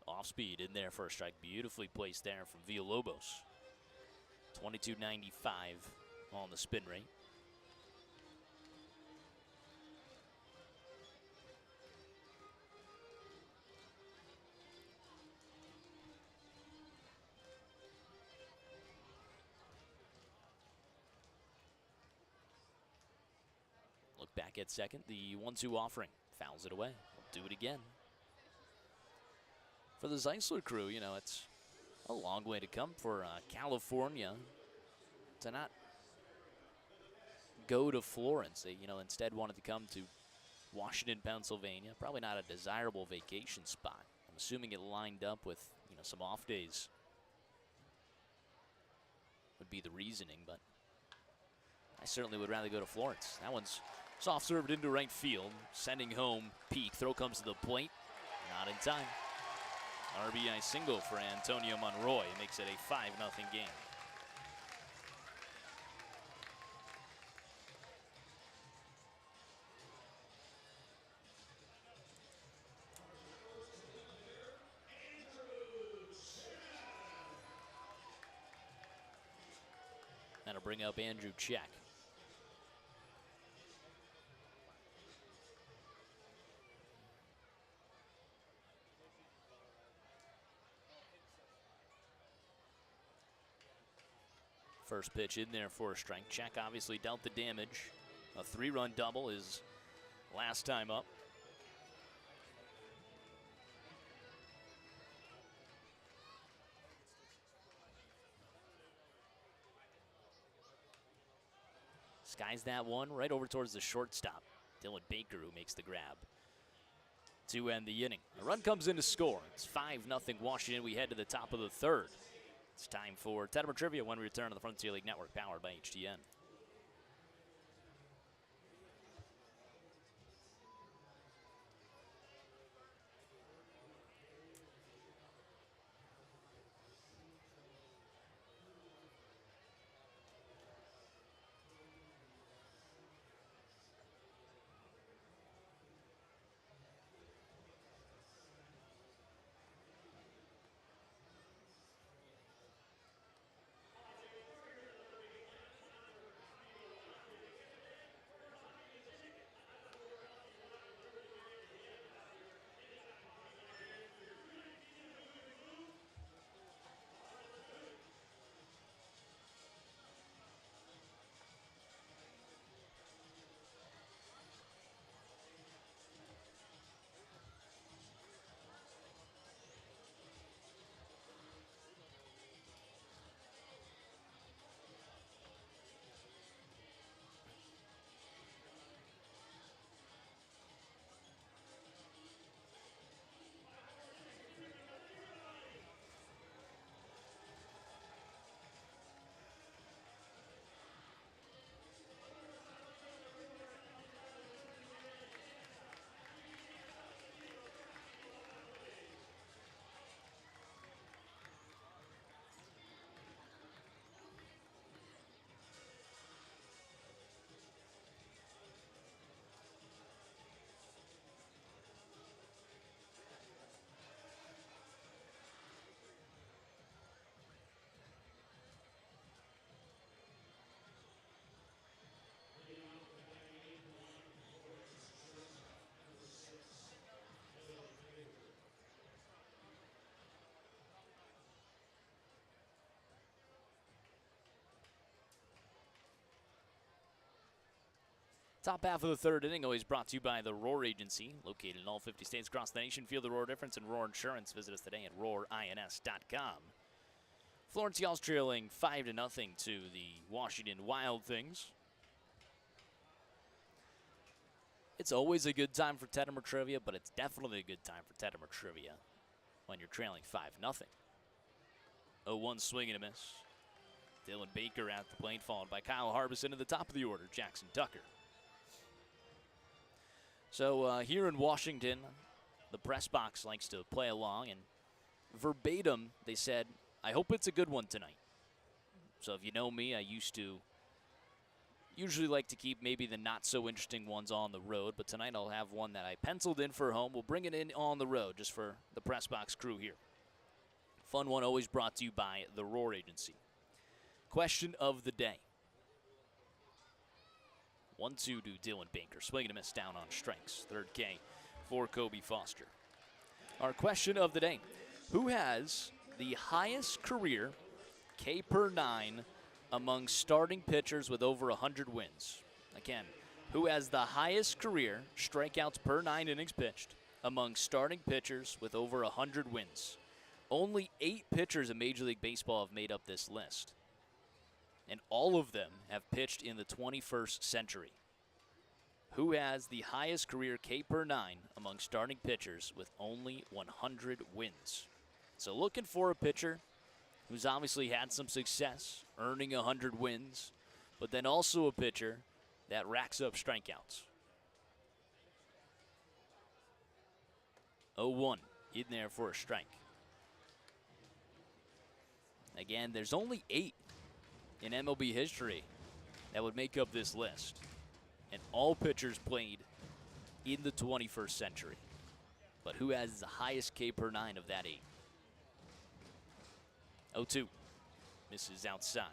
Off speed in there for a strike. Beautifully placed there from Villalobos. 22.95 on the spin rate. back at second. The 1-2 offering. Fouls it away. We'll do it again. For the Zeisler crew, you know, it's a long way to come for California to not go to Florence. They, you know, instead wanted to come to Washington, Pennsylvania. Probably not a desirable vacation spot. I'm assuming it lined up with, you know, some off days would be the reasoning, but I certainly would rather go to Florence. That one's soft served into right field, sending home Peak. Throw comes to the plate, not in time. RBI single for Antonio Monroy makes it a 5-0 game. That'll bring up Andrew Check. First pitch in there for a strike. Check obviously dealt the damage. A 3-run double is last time up. Skies that one right over towards the shortstop. Dylan Baker who makes the grab to end the inning. A run comes in to score. It's 5-0 Washington. We head to the top of the third. It's time for Tettemer Trivia when we return to the Frontier League Network, powered by HTN. Top half of the third inning always brought to you by the Roar Agency, located in all 50 states across the nation. Feel the Roar difference in Roar Insurance. Visit us today at roarins.com. Florence Y'all's trailing 5-0 to the Washington Wild Things. It's always a good time for Tettemer Trivia, but it's definitely a good time for Tettemer Trivia when you're trailing 5-0. 0-1 swing and a miss. Dylan Baker at the plate, followed by Kyle Harbison in the top of the order, Jackson Tucker. So here in Washington, the press box likes to play along, and verbatim, they said, I hope it's a good one tonight. So if you know me, I usually like to keep maybe the not-so-interesting ones on the road, but tonight I'll have one that I penciled in for home. We'll bring it in on the road just for the press box crew here. Fun one always brought to you by the Roar Agency. Question of the day. 1-2 to Dylan Baker. Swing and a miss down on strikes. Third K for Kobe Foster. Our question of the day. Who has the highest career K per 9 among starting pitchers with over 100 wins? Again, Who has the highest career strikeouts per 9 innings pitched among starting pitchers with over 100 wins? Only 8 pitchers in Major League Baseball have made up this list, and all of them have pitched in the 21st century. Who has the highest career K per 9 among starting pitchers with only 100 wins? So looking for a pitcher who's obviously had some success, earning 100 wins, but then also a pitcher that racks up strikeouts. 0-1 in there for a strike. Again, there's only 8 in MLB history that would make up this list, and all pitchers played in the 21st century. But who has the highest K per 9 of that 8? 0-2. Misses outside.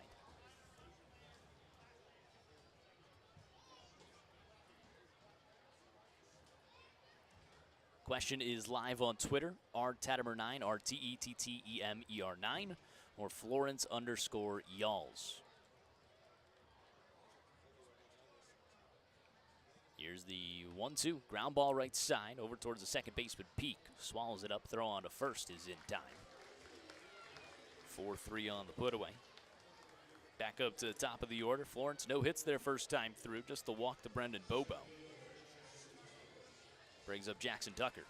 Question is live on Twitter, rtettemer9, RTETTEMER9, or Florence _Yalls. Here's the 1-2, ground ball right side, over towards the second baseman, Peak. Swallows it up, throw on to first is in time. 4-3 on the put away. Back up to the top of the order. Florence, no hits their first time through, just the walk to Brendan Bobo. Brings up Jackson Tucker.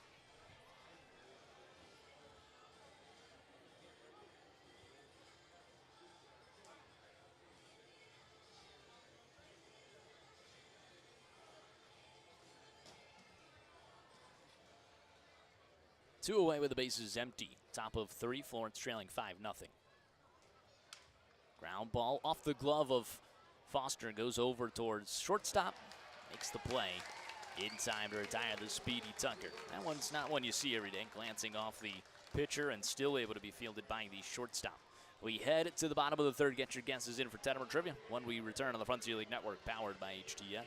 Two away with the bases empty. Top of 3, Florence trailing 5-0. Ground ball off the glove of Foster, goes over towards shortstop, makes the play. In time to retire the speedy Tucker. That one's not one you see every day, glancing off the pitcher and still able to be fielded by the shortstop. We head to the bottom of the third. Get your guesses in for Tettemer Trivia when we return on the Frontier League Network, powered by HTN.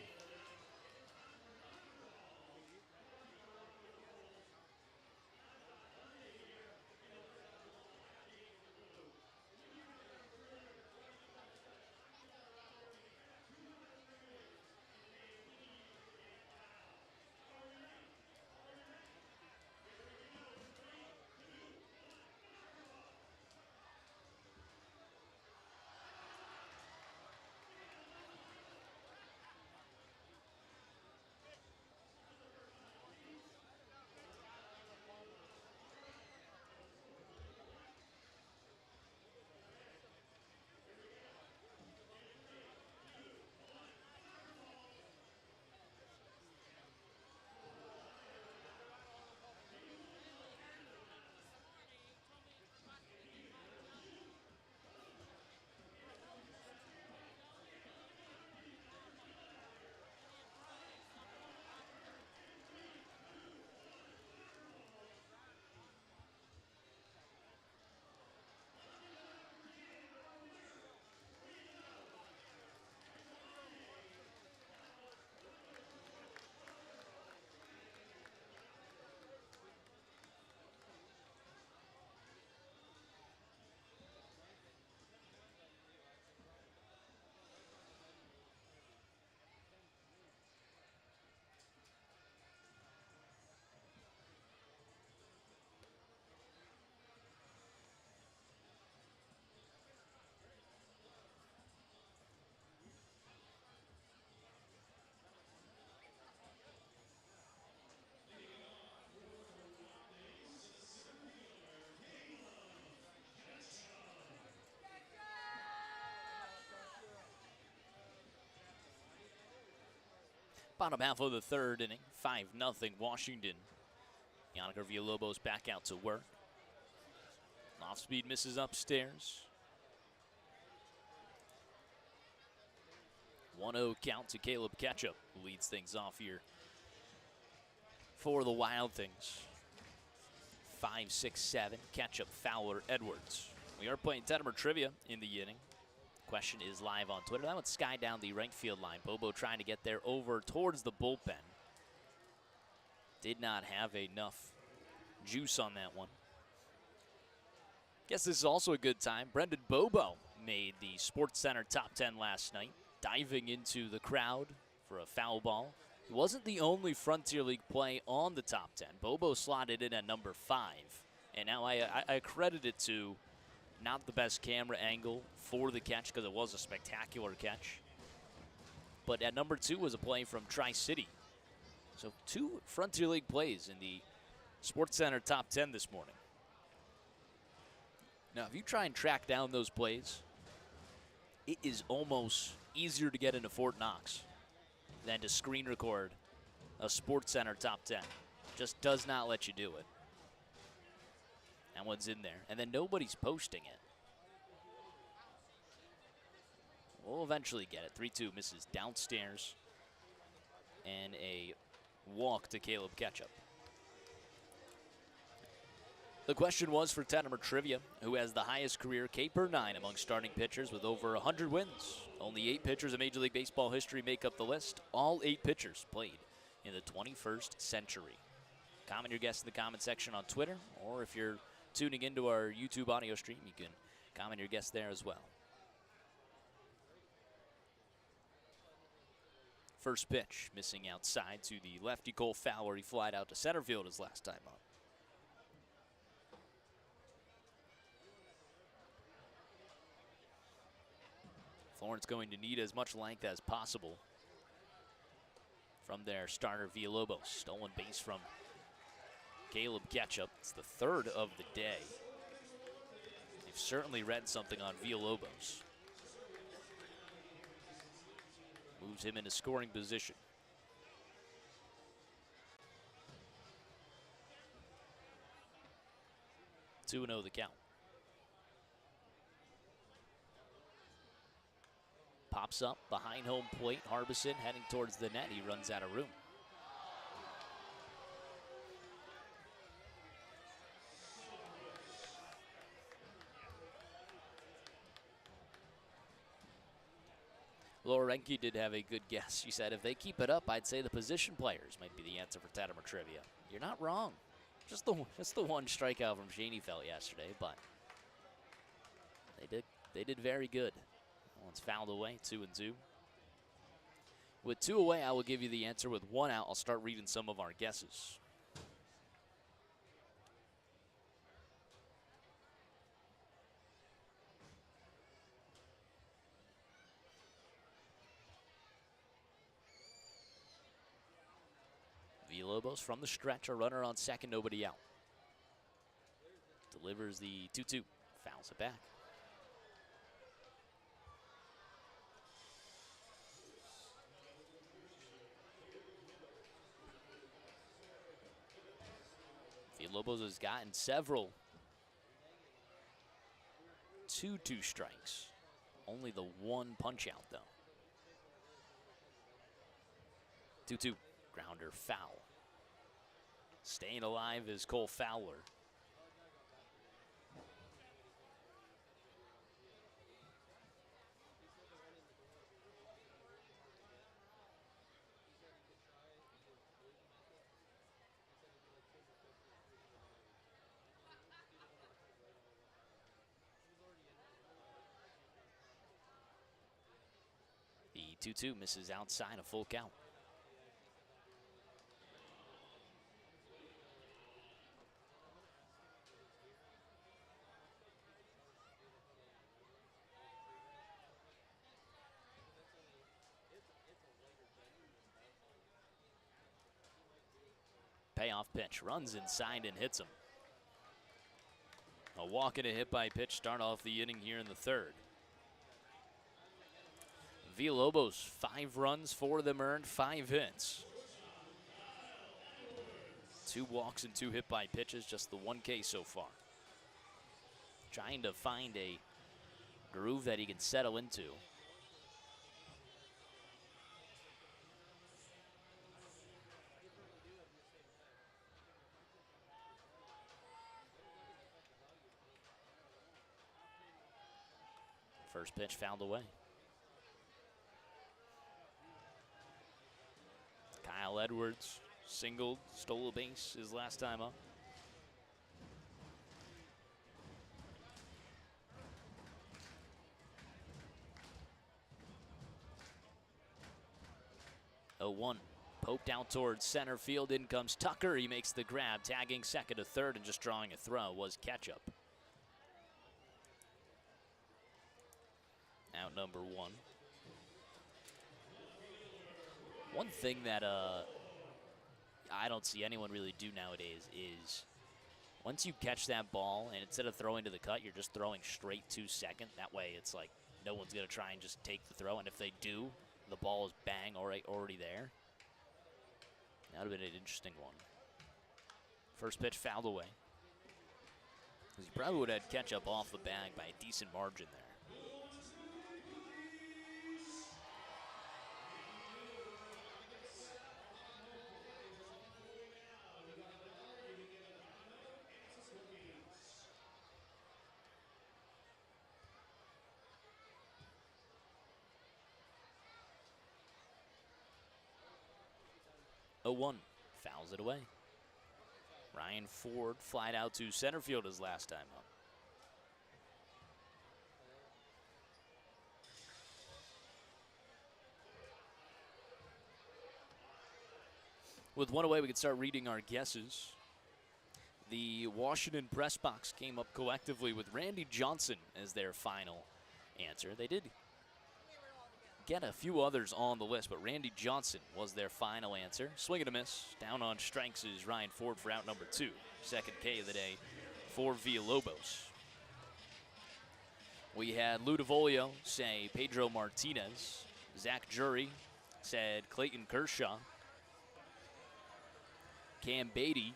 Bottom half of the third inning, 5-0 Washington. Yannick Villalobos back out to work. Off speed misses upstairs. 1-0 count to Caleb Ketchup, who leads things off here for the Wild Things. 5, 6, 7, Ketchup, Fowler, Edwards. We are playing Tettemer Trivia in the inning. Question is live on Twitter. That one's sky down the right field line. Bobo trying to get there over towards the bullpen. Did not have enough juice on that one. Guess this is also a good time. Brendan Bobo made the Sports Center top 10 last night, diving into the crowd for a foul ball. He wasn't the only Frontier League play on the top 10. Bobo slotted in at number 5. And now I credit it to not the best camera angle for the catch because it was a spectacular catch. But at number 2 was a play from Tri-City. So 2 Frontier League plays in the SportsCenter top 10 this morning. Now, if you try and track down those plays, it is almost easier to get into Fort Knox than to screen record a SportsCenter top 10. Just does not let you do it. That one's in there, and then nobody's posting it. We'll eventually get it. 3-2 misses downstairs, and a walk to Caleb Ketchup. The question was for Tettemer Trivia, who has the highest career K/9 among starting pitchers with over 100 wins. Only 8 pitchers in Major League Baseball history make up the list. All 8 pitchers played in the 21st century. Comment your guess in the comment section on Twitter, or if you're tuning into our YouTube audio stream, you can comment your guess there as well. First pitch, missing outside to the lefty Cole Fowler. He flied out to center field his last time up. Florence going to need as much length as possible from their starter Villalobos. Stolen base from Caleb Ketchup. It's the 3rd of the day. They've certainly read something on Villalobos. Moves him into scoring position. 2-0 the count. Pops up behind home plate. Harbison heading towards the net. He runs out of room. Lorenki did have a good guess. She said, if they keep it up, I'd say the position players might be the answer for Tettemer Trivia. You're not wrong. Just the one strikeout from Schoenfeld yesterday, but they did very good. One's fouled away, 2-2. With 2 away, I will give you the answer. With 1 out, I'll start reading some of our guesses. Villalobos from the stretch, a runner on second, nobody out. Delivers the 2-2, fouls it back. Villalobos has gotten several 2-2 strikes. Only the 1 punch out, though. 2-2, grounder foul. Staying alive is Cole Fowler. The 2-2 misses outside, a full count. Payoff pitch, runs inside and hits him. A walk and a hit by pitch start off the inning here in the 3rd. Villalobos, 5 runs, 4 of them earned, 5 hits. 2 walks and 2 hit by pitches, just the 1 K so far. Trying to find a groove that he can settle into. First pitch fouled away. Kyle Edwards singled, stole a base his last time up. 0-1. Poked out towards center field. In comes Tucker. He makes the grab, tagging second to third, and just drawing a throw was Ketchup. Out number 1. One thing that I don't see anyone really do nowadays is once you catch that ball and instead of throwing to the cut, you're just throwing straight to second. That way it's like no one's going to try and just take the throw. And if they do, the ball is bang already there. That would have been an interesting one. First pitch fouled away. Because you probably would have had Ketchup off the bag by a decent margin there. A 1 fouls it away. Ryan Ford flied out to center field his last time up. With one away, we can start reading our guesses. The Washington press box came up collectively with Randy Johnson as their final answer. They did get a few others on the list, but Randy Johnson was their final answer. Swing and a miss. Down on strikes is Ryan Ford for out number 2. Second K of the day for Villalobos. We had Lou DeVolio say Pedro Martinez. Zach Jury said Clayton Kershaw. Cam Beatty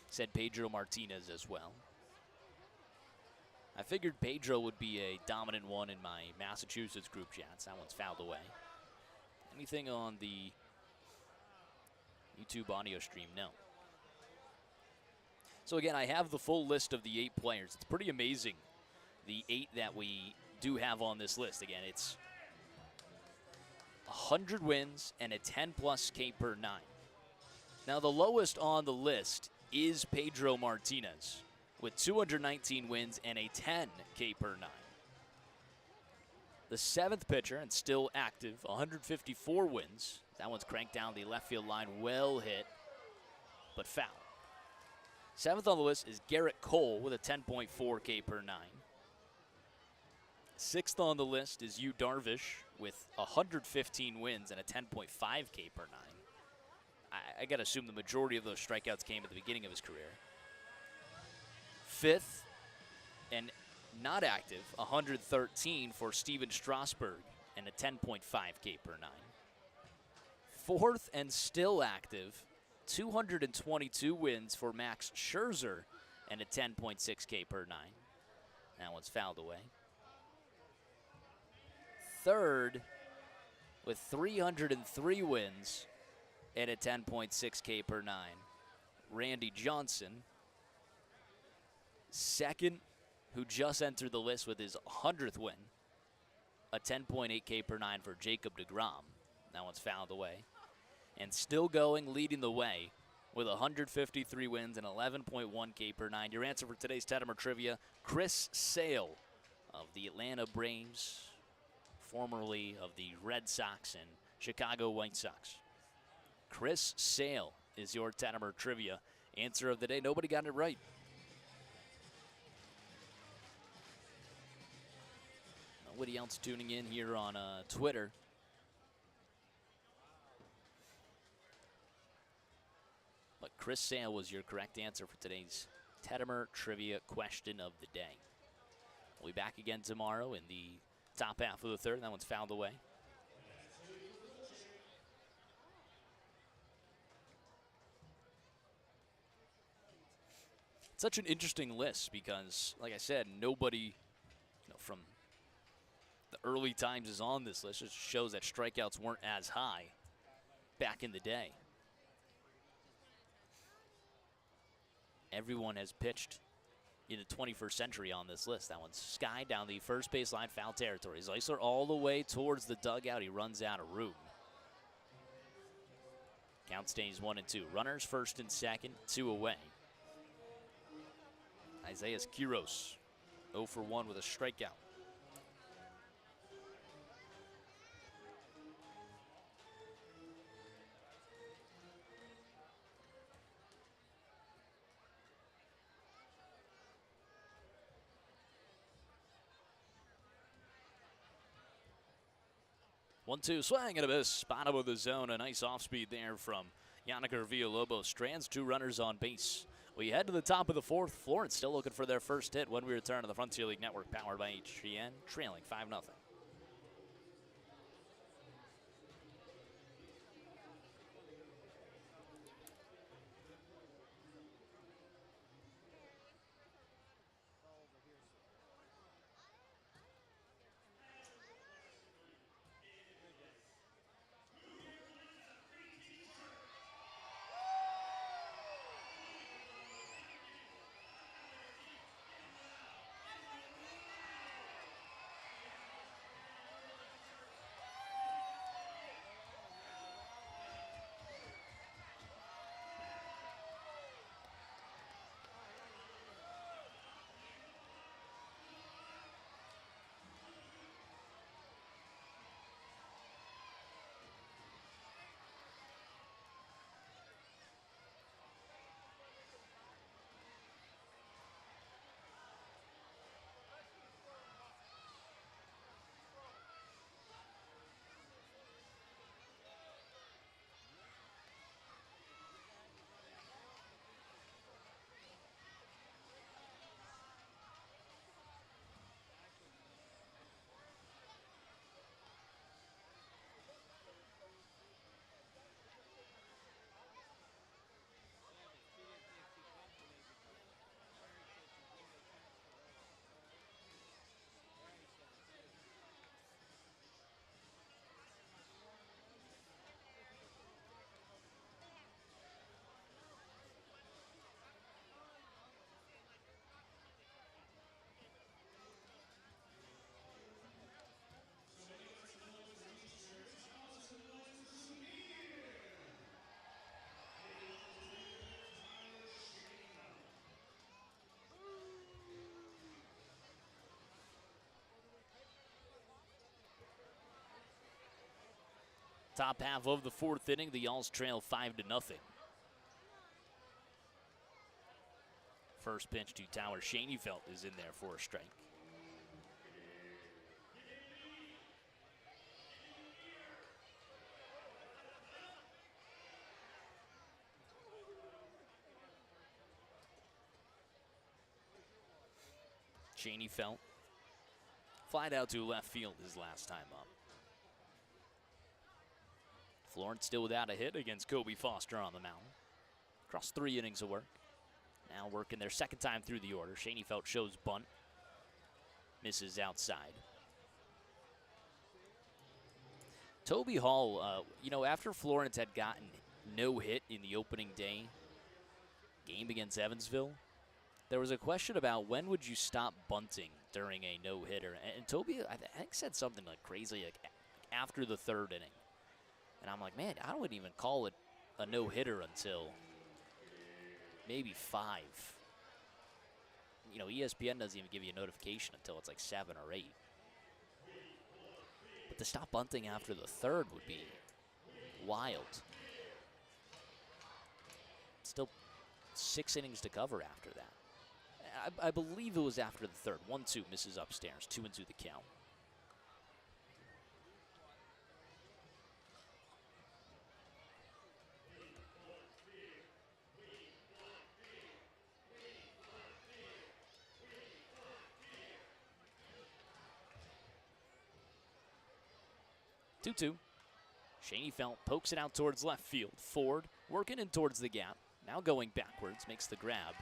said Pedro Martinez as well. I figured Pedro would be a dominant one in my Massachusetts group chats. That one's fouled away. Anything on the YouTube audio stream? No. So again, I have the full list of the 8 players. It's pretty amazing, the 8 that we do have on this list. Again, it's 100 wins and a 10+ K per 9. Now the lowest on the list is Pedro Martinez, with 219 wins and a 10 K per 9. The 7th pitcher, and still active, 154 wins. That one's cranked down the left field line, well hit, but foul. 7th on the list is Garrett Cole with a 10.4 K per 9. 6th on the list is Yu Darvish with 115 wins and a 10.5 K per 9. I got to assume the majority of those strikeouts came at the beginning of his career. 5th, and not active, 113 for Steven Strasburg and a 10.5 K per 9. 4th and still active, 222 wins for Max Scherzer and a 10.6 K per 9. That one's fouled away. 3rd with 303 wins and a 10.6 K per 9, Randy Johnson. 2nd, who just entered the list with his 100th win, a 10.8 K per 9 for Jacob deGrom. That one's fouled away. And still going, leading the way with 153 wins and 11.1 K per 9. Your answer for today's Tettemer Trivia, Chris Sale of the Atlanta Braves, formerly of the Red Sox and Chicago White Sox. Chris Sale is your Tettemer Trivia answer of the day. Nobody got it right. Nobody else tuning in here on Twitter. But Chris Sale was your correct answer for today's Tettemer Trivia question of the day. We'll be back again tomorrow in the top half of the 3rd. That one's fouled away. Such an interesting list because, like I said, nobody from the early times is on this list. It just shows that strikeouts weren't as high back in the day. Everyone has pitched in the 21st century on this list. That one's Sky down the first baseline, foul territory. Zeisler all the way towards the dugout. He runs out of room. Count stays 1-2. Runners first and second, 2 away. Isaiah Quiros, 0 for 1 with a strikeout. 1-2, swing and a miss. Bottom of the zone. A nice off speed there from Yannicker Villalobos. Strands 2 runners on base. We head to the top of the 4th. Florence still looking for their first hit when we return to the Frontier League Network, powered by HGN, trailing 5-0. Top half of the 4th inning, the Yalls trail 5-0. First pitch to Tyler Schoenfeld is in there for a strike. Schoenfeld flied out to left field his last time up. Florence still without a hit against Kobe Foster on the mound. Across 3 innings of work. Now working their second time through the order. Schoenfeld shows bunt. Misses outside. Toby Hall, after Florence had gotten no hit in the opening day game against Evansville, there was a question about when would you stop bunting during a no-hitter. And Toby, I think, said something like crazy, like after the 3rd inning. And I'm like, man, I wouldn't even call it a no-hitter until maybe 5. ESPN doesn't even give you a notification until it's like 7 or 8. But to stop bunting after the 3rd would be wild. Still 6 innings to cover after that. I believe it was after the 3rd. 1-2 misses upstairs, 2-2 the count. Two-two. Schoenfeld pokes it out towards left field. Ford working in towards the gap. Now going backwards, makes the grab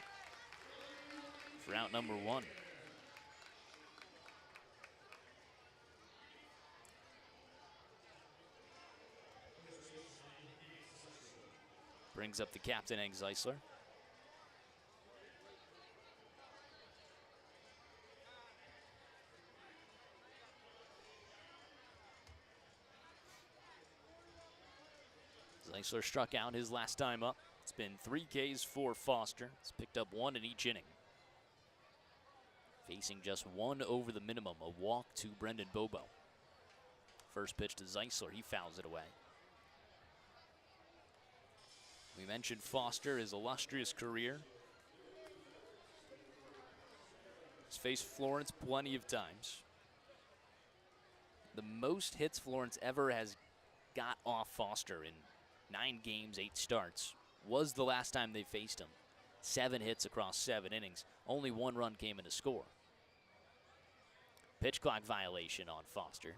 for out number 1. Brings up the captain, Egg Zeisler. Zeisler struck out his last time up. It's been 3 Ks for Foster. He's picked up 1 in each inning. Facing just 1 over the minimum, a walk to Brendan Bobo. First pitch to Zeisler, he fouls it away. We mentioned Foster, his illustrious career. He's faced Florence plenty of times. The most hits Florence ever has got off Foster in 9 games, 8 starts was the last time they faced him. 7 hits across 7 innings. Only 1 run came in to score. Pitch clock violation on Foster.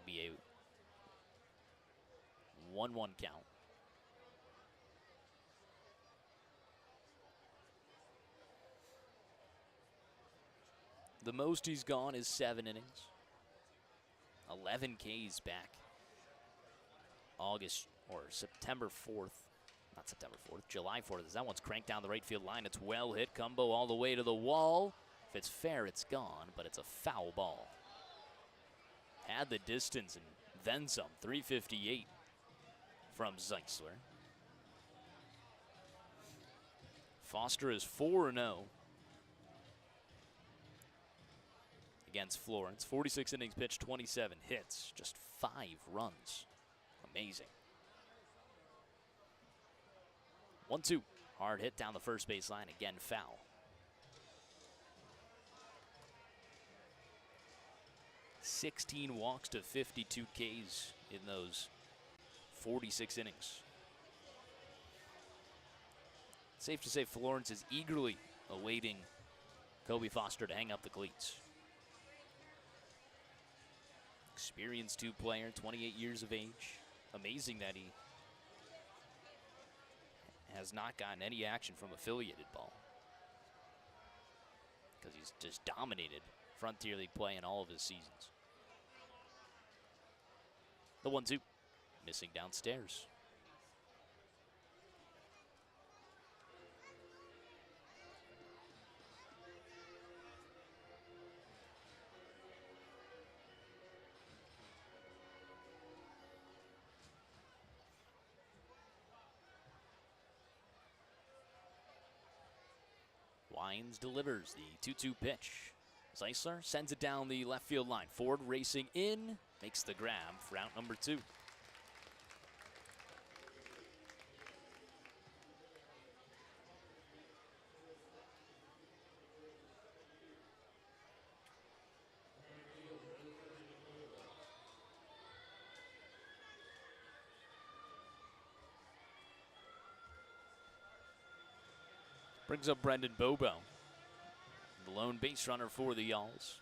Be a 1-1 count. The most he's gone is 7 innings. 11 Ks back August or September 4th. Not September 4th, July 4th. As that one's cranked down the right field line. It's well hit. Cumbo all the way to the wall. If it's fair, it's gone, but it's a foul ball. Had the distance and then some. 358 from Zeisler. Foster is 4-0 against Florence. 46 innings pitched, 27 hits, just 5 runs. Amazing. 1-2. Hard hit down the first base line. Again, foul. 16 walks to 52 Ks in those 46 innings. Safe to say Florence is eagerly awaiting Kobe Foster to hang up the cleats. Experienced 2 player, 28 years of age. Amazing that he has not gotten any action from affiliated ball, because he's just dominated Frontier League play in all of his seasons. The 1-2, missing downstairs. Wines delivers the 2-2 pitch. Zeisler sends it down the left field line. Ford racing in, makes the grab for out number 2. Brings up Brendan Bobo, the lone base runner for the Yalls.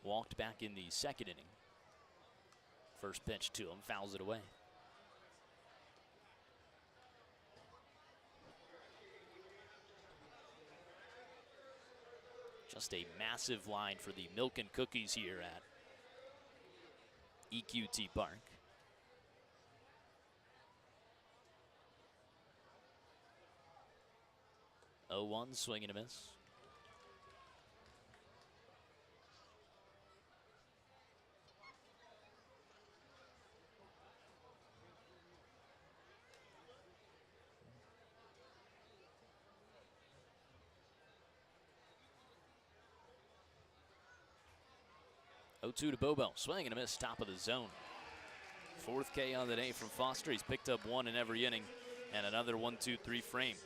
Walked back in the 2nd inning. First pitch to him, fouls it away. Just a massive line for the Milk and Cookies here at EQT Park. 0-1, swing and a miss. Oh, 2 to Bobo, swing and a miss, top of the zone. 4th K on the day from Foster. He's picked up 1 in every inning, and another 1-2-3 frame.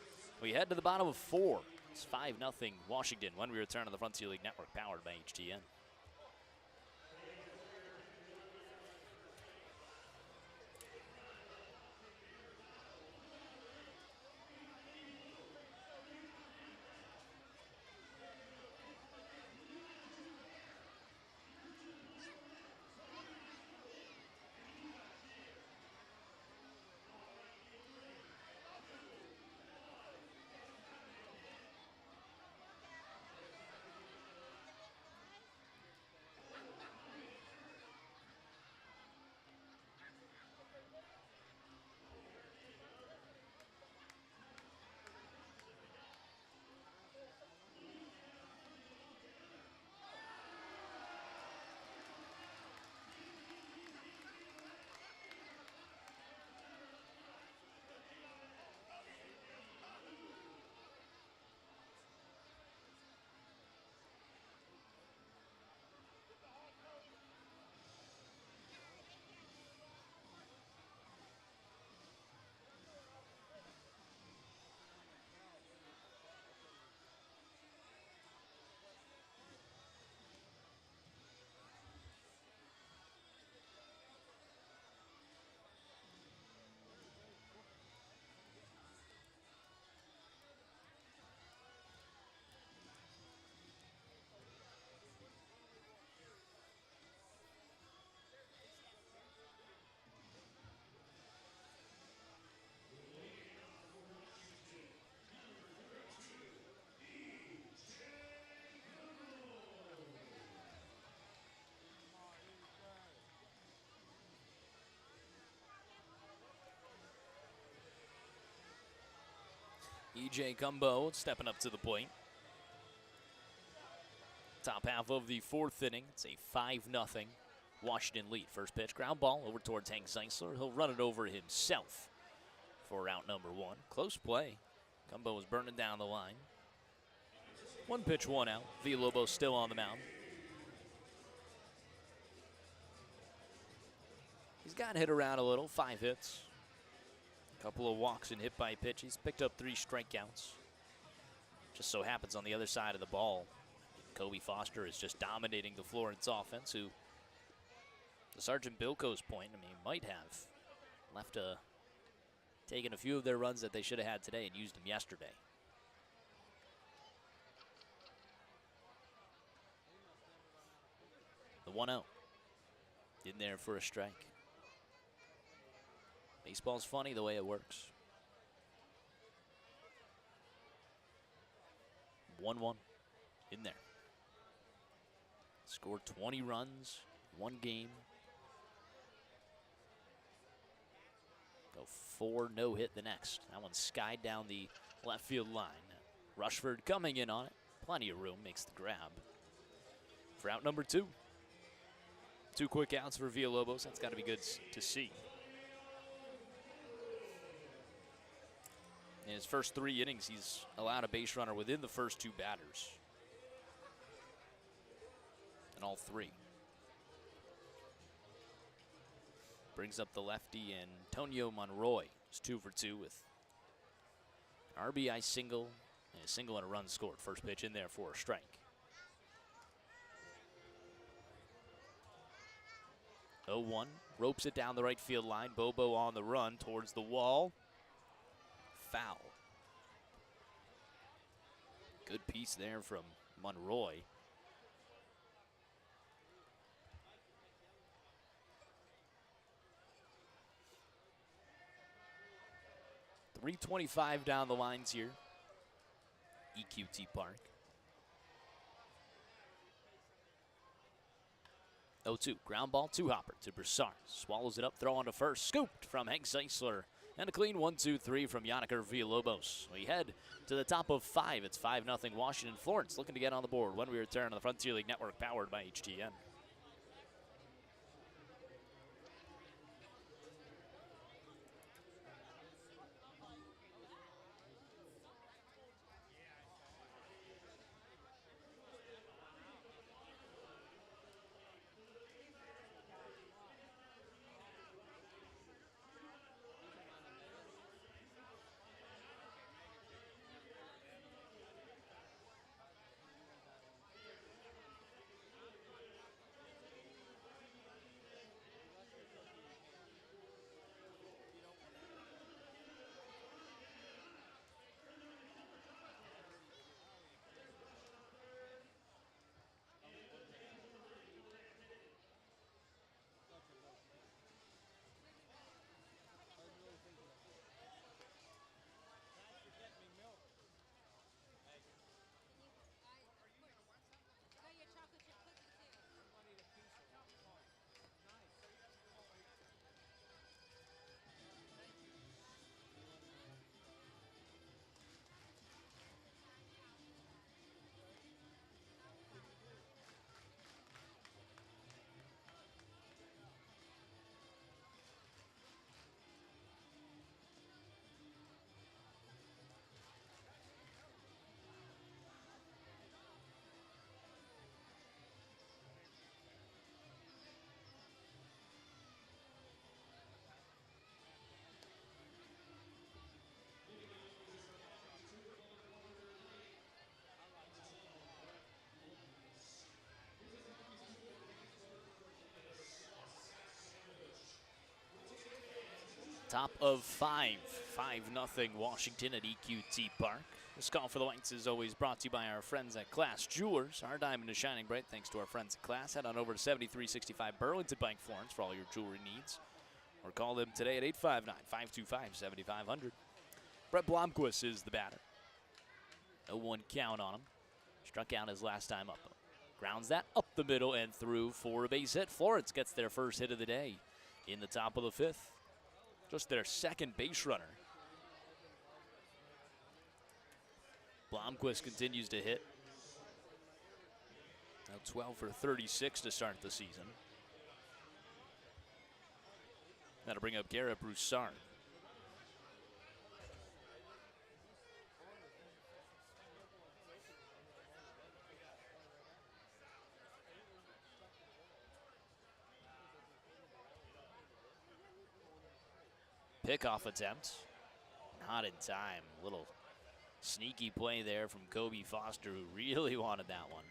We head to the bottom of 4. It's 5-0 Washington when we return on the Frontier League Network, powered by HTN. E.J. Cumbo stepping up to the plate. Top half of the fourth inning. It's a 5-0 Washington lead. First pitch, ground ball over towards Hank Zeisler. He'll run it over himself for out number one. Close play. Cumbo was burning down the line. One pitch, one out. Villalobos still on the mound. He's got hit around a little, 5 hits. A couple of walks and hit by pitches. Picked up 3 strikeouts. Just so happens on the other side of the ball, Kobe Foster is just dominating the Florence offense, who, to Sergeant Bilko's point, I mean, might have taken a few of their runs that they should have had today and used them yesterday. The 1-0. In there for a strike. Baseball's funny the way it works. 1-1 in there. Scored 20 runs, one game. Go 4 no-hit the next. That one skied down the left field line. Rushford coming in on it. Plenty of room, makes the grab. For out number 2. 2 quick outs for Villalobos. That's got to be good to see. In his first 3 innings, he's allowed a base runner within the first 2 batters. And all 3. Brings up the lefty, Antonio Monroy is 2 for 2 with an RBI single and a single and a run scored. First pitch in there for a strike. 0-1, ropes it down the right field line. Bobo on the run towards the wall. Foul. Good piece there from Monroy. .325 down the lines here. EQT Park. 0-2, ground ball, 2-hopper to Broussard. Swallows it up, throw on to first. Scooped from Hank Zeisler. And a clean 1-2-3 from Yanniker Villalobos. We head to the top of 5. It's 5-0 Washington. Florence looking to get on the board when we return on the Frontier League Network, powered by HTN. Top of 5, 5-0 Washington at EQT Park. This call for the Whites is always brought to you by our friends at Class Jewelers. Our diamond is shining bright thanks to our friends at Class. Head on over to 7365 Burlington Pike, Florence for all your jewelry needs. Or call them today at 859-525-7500. Brett Blomquist is the batter. 0-1 count on him. Struck out his last time up. Grounds that up the middle and through for a base hit. Florence gets their first hit of the day in the top of the 5th. Just their second base runner. Blomquist continues to hit. Now 12 for 36 to start the season. That'll bring up Garrett Broussard. Pickoff attempt. Not in time. Little sneaky play there from Kobe Foster, who really wanted that one.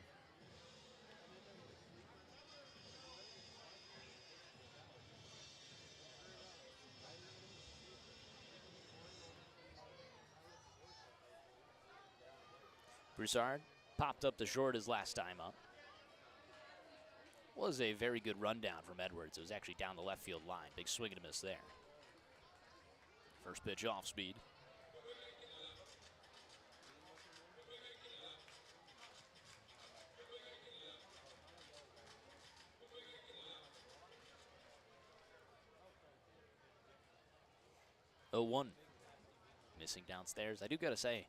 Broussard popped up the short his last time up. Was a very good rundown from Edwards. It was actually down the left field line. Big swing and a miss there. First pitch off speed. Oh, 1. Missing downstairs. I do got to say,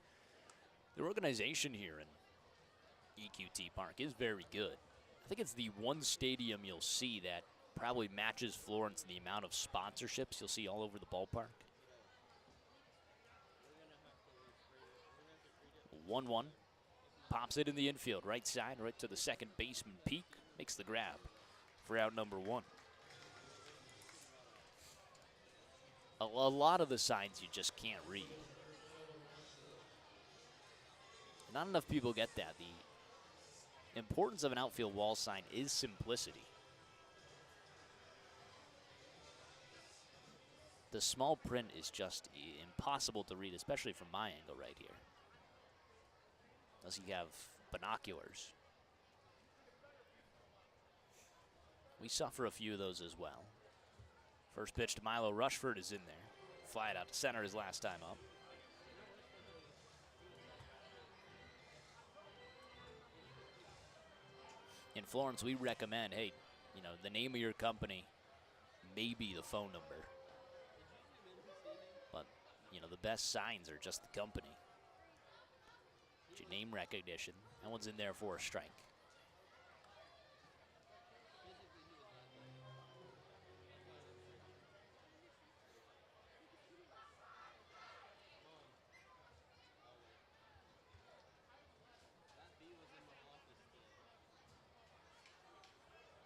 the organization here in EQT Park is very good. I think it's the one stadium you'll see that probably matches Florence in the amount of sponsorships you'll see all over the ballpark. 1-1. Pops it in the infield, right side, right to the second baseman peak. Makes the grab for out number 1. A lot of the signs you just can't read. Not enough people get that. The importance of an outfield wall sign is simplicity. The small print is just impossible to read, especially from my angle right here. Unless you have binoculars. We suffer a few of those as well. First pitch to Milo Rushford is in there. Fly it out to center his last time up. In Florence, we recommend, hey, you know, the name of your company may be the phone number. But, you know, the best signs are just the company. Your name recognition. That one's in there for a strike.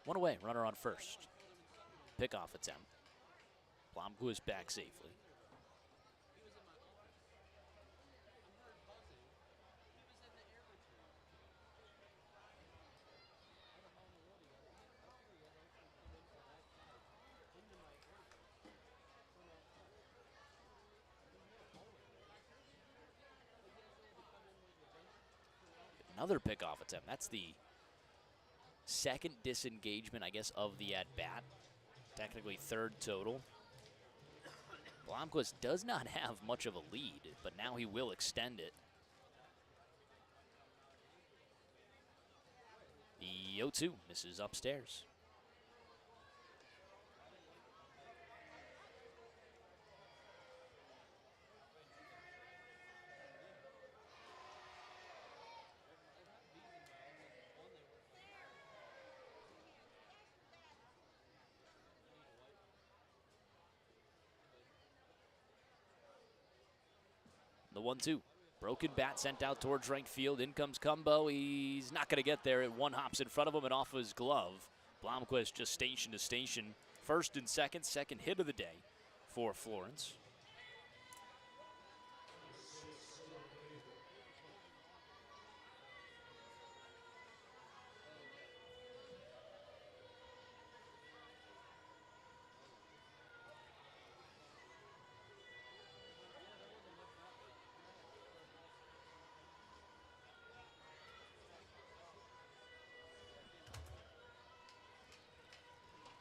One away, runner on first. Pickoff attempt. Blomquist back safely. Another pickoff attempt. That's the second disengagement, I guess, of the at-bat. Technically third total. Blomquist does not have much of a lead, but now he will extend it. The 0-2 misses upstairs. The 1-2. Broken bat sent out towards right field. In comes Cumbo. He's not going to get there. It one hops in front of him and off his glove. Blomquist just station to station. First and second hit of the day for Florence.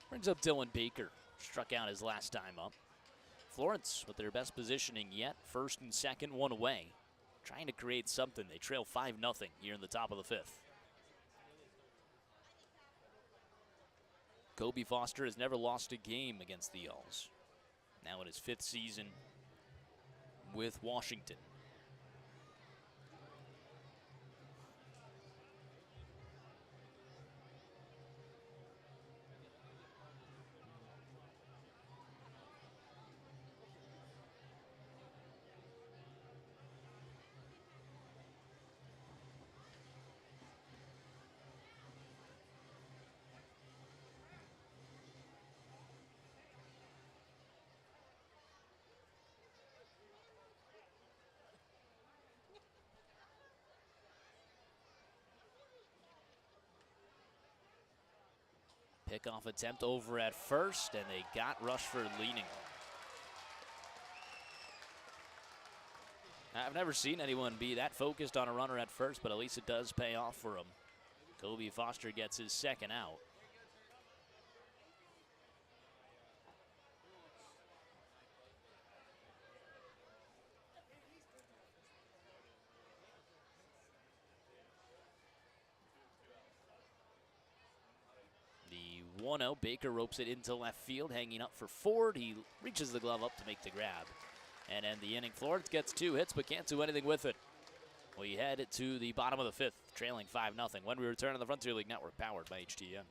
Brings up Dylan Baker. Struck out his last time up. Florence with their best positioning yet. First and second, one away. Trying to create something. They trail 5-0 here in the top of the 5th. Kobe Foster has never lost a game against the Yalls. Now in his 5th season with Washington. Pickoff attempt over at first, and they got Rushford leaning. I've never seen anyone be that focused on a runner at first, but at least it does pay off for him. Kobe Foster gets his second out. The 1-0, Baker ropes it into left field, hanging up for Ford. He reaches the glove up to make the grab. And end the inning. Florence gets 2 hits, but can't do anything with it. We head to the bottom of the 5th, trailing 5-0. When we return on the Frontier League Network, powered by HTN.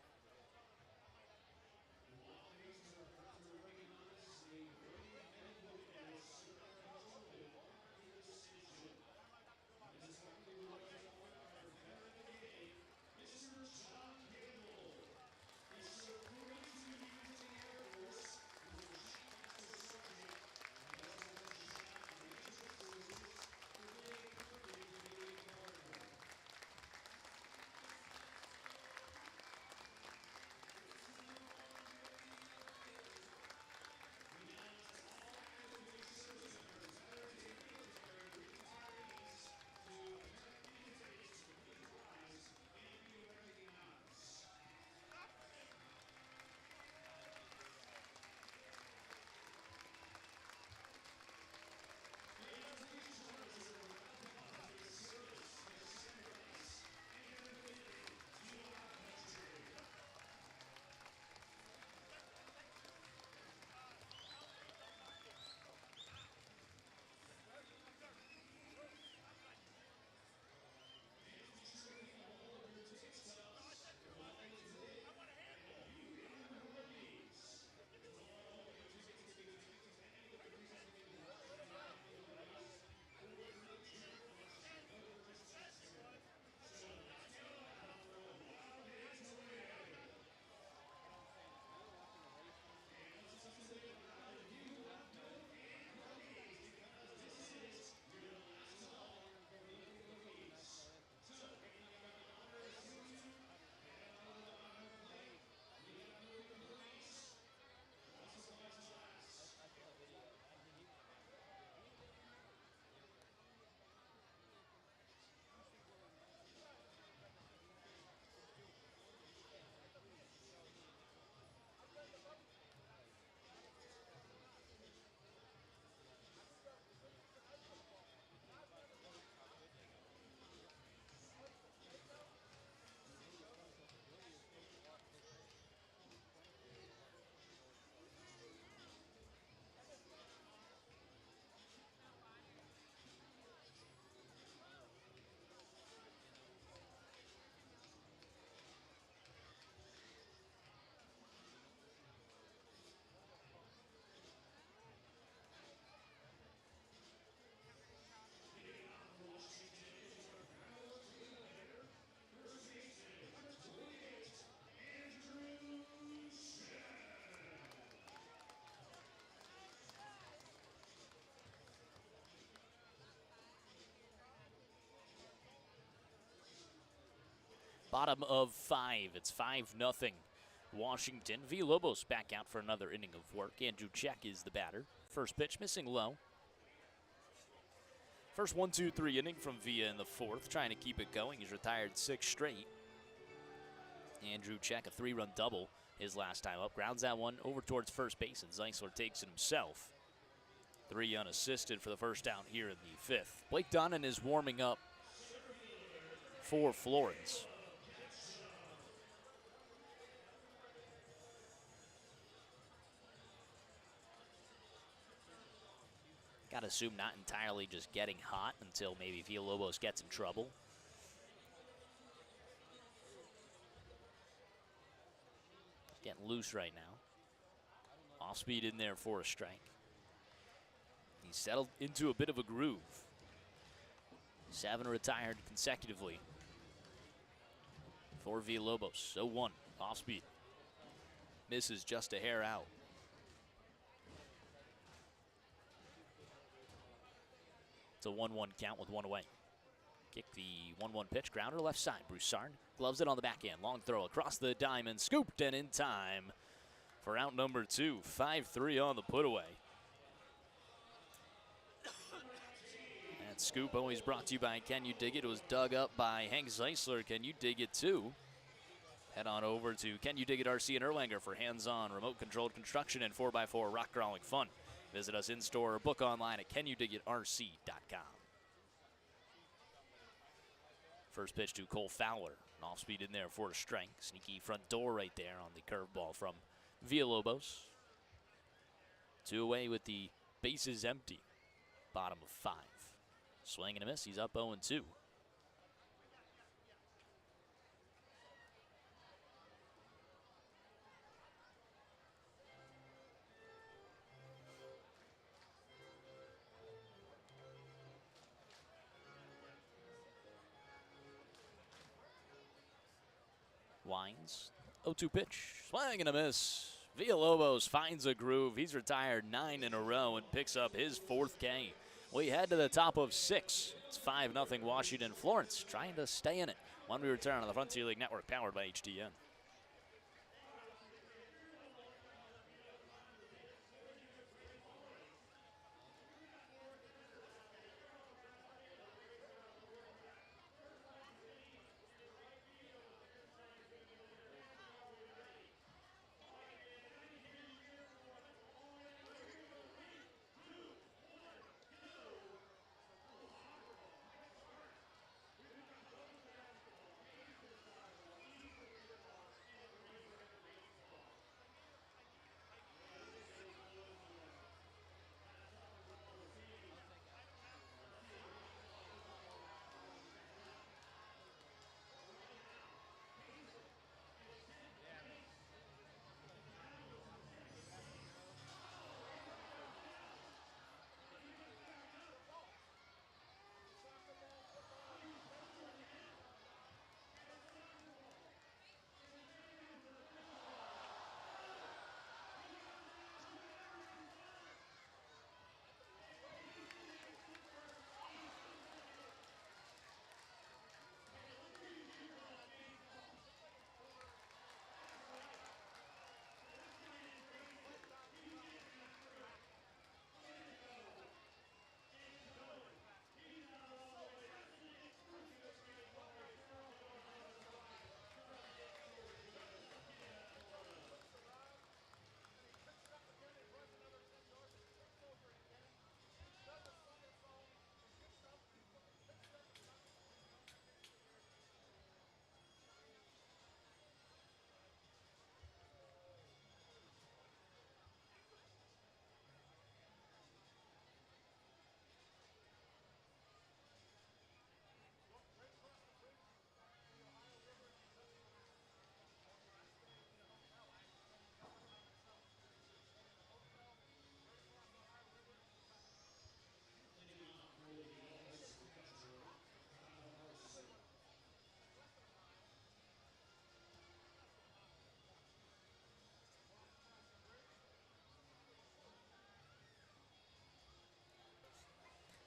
Bottom of 5. It's 5-0. Washington. Villalobos back out for another inning of work. Andrew Check is the batter. First pitch missing low. First 1-2-3 inning from Villa in the 4th, trying to keep it going. He's retired 6 straight. Andrew Check, a 3-run double his last time up. Grounds that one over towards first base, and Zeisler takes it himself. 3 unassisted for the first out here in the 5th. Blake Donnan is warming up for Florence. Got to assume not entirely just getting hot until maybe Villalobos gets in trouble. Getting loose right now. Off speed in there for a strike. He's settled into a bit of a groove. 7 retired consecutively for Villalobos. 0-1 off speed. Misses just a hair out. It's a 1-1 count with 1 away. Kick the 1-1 pitch, grounder left side. Broussard gloves it on the backhand. Long throw across the diamond, scooped and in time for out number 2. 5-3 on the put away. That scoop always brought to you by Can You Dig It. It was dug up by Hank Zeisler. Can You Dig It too? Head on over to Can You Dig It RC in Erlanger for hands-on, remote-controlled construction and 4x4 rock crawling fun. Visit us in-store or book online at CanYouDigItRC.com. First pitch to Cole Fowler. An off-speed in there for a strike. Sneaky front door right there on the curveball from Villalobos. 2 away with the bases empty. Bottom of 5. Swing and a miss. He's up 0-2. Wines, 0-2 pitch, swing and a miss. Villalobos finds a groove. He's retired 9 in a row and picks up his 4th K. We head to the top of 6. It's 5-0 Washington. Florence trying to stay in it. When we return on the Frontier League Network, powered by HDN.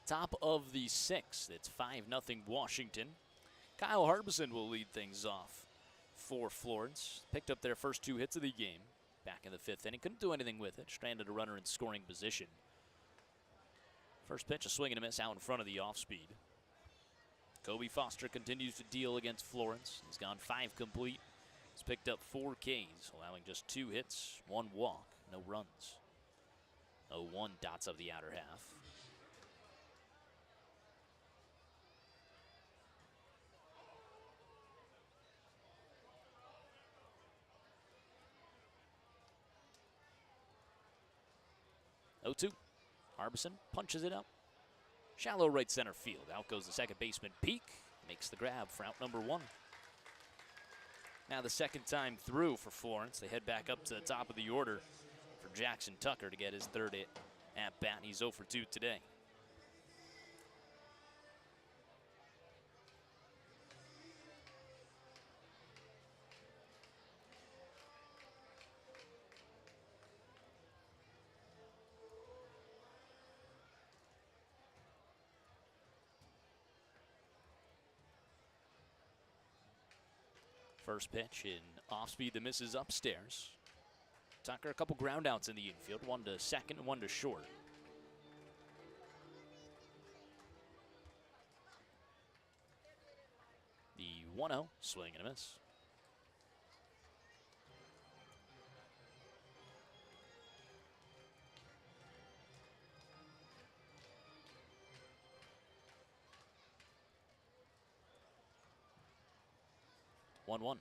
Top of the 6th. It's 5-0 Washington. Kyle Harbison will lead things off for Florence. Picked up their first 2 hits of the game back in the 5th inning. Couldn't do anything with it. Stranded a runner in scoring position. First pitch, a swing and a miss out in front of the off-speed. Kobe Foster continues to deal against Florence. He's gone 5 complete. He's picked up 4 Ks, allowing just 2 hits, 1 walk, no runs. 0-1 dots of the outer half. Harbison punches it up. Shallow right center field. Out goes the second baseman, Peak. Makes the grab for out number 1. Now the second time through for Florence. They head back up to the top of the order for Jackson Tucker to get his 3rd at bat. He's 0 for 2 today. First pitch in off speed that misses upstairs. Tucker, a couple ground outs in the infield, one to second, one to short. The 1-0, swing and a miss. One.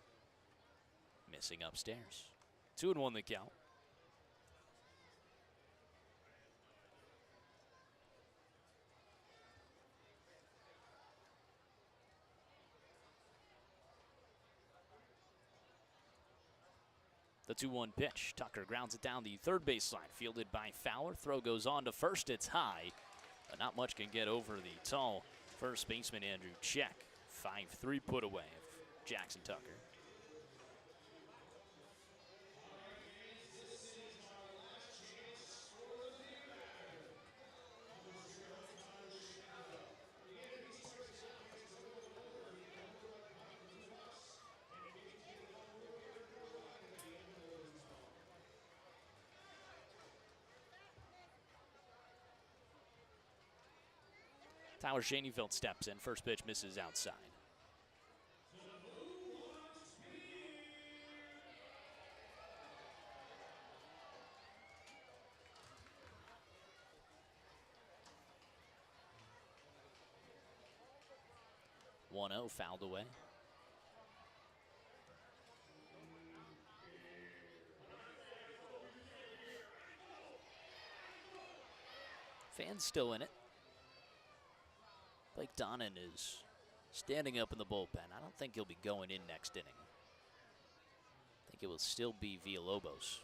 Missing upstairs. 2-1 the count. The 2-1 pitch. Tucker grounds it down the third baseline. Fielded by Fowler. Throw goes on to first. It's high, but not much can get over the tall first baseman Andrew Check. 5-3 put away of Jackson Tucker. Tyler Schoenfeld steps in. First pitch misses outside. One 0 fouled away. Fans still in it. Blake Donnan is standing up in the bullpen. I don't think he'll be going in next inning. I think it will still be Villalobos.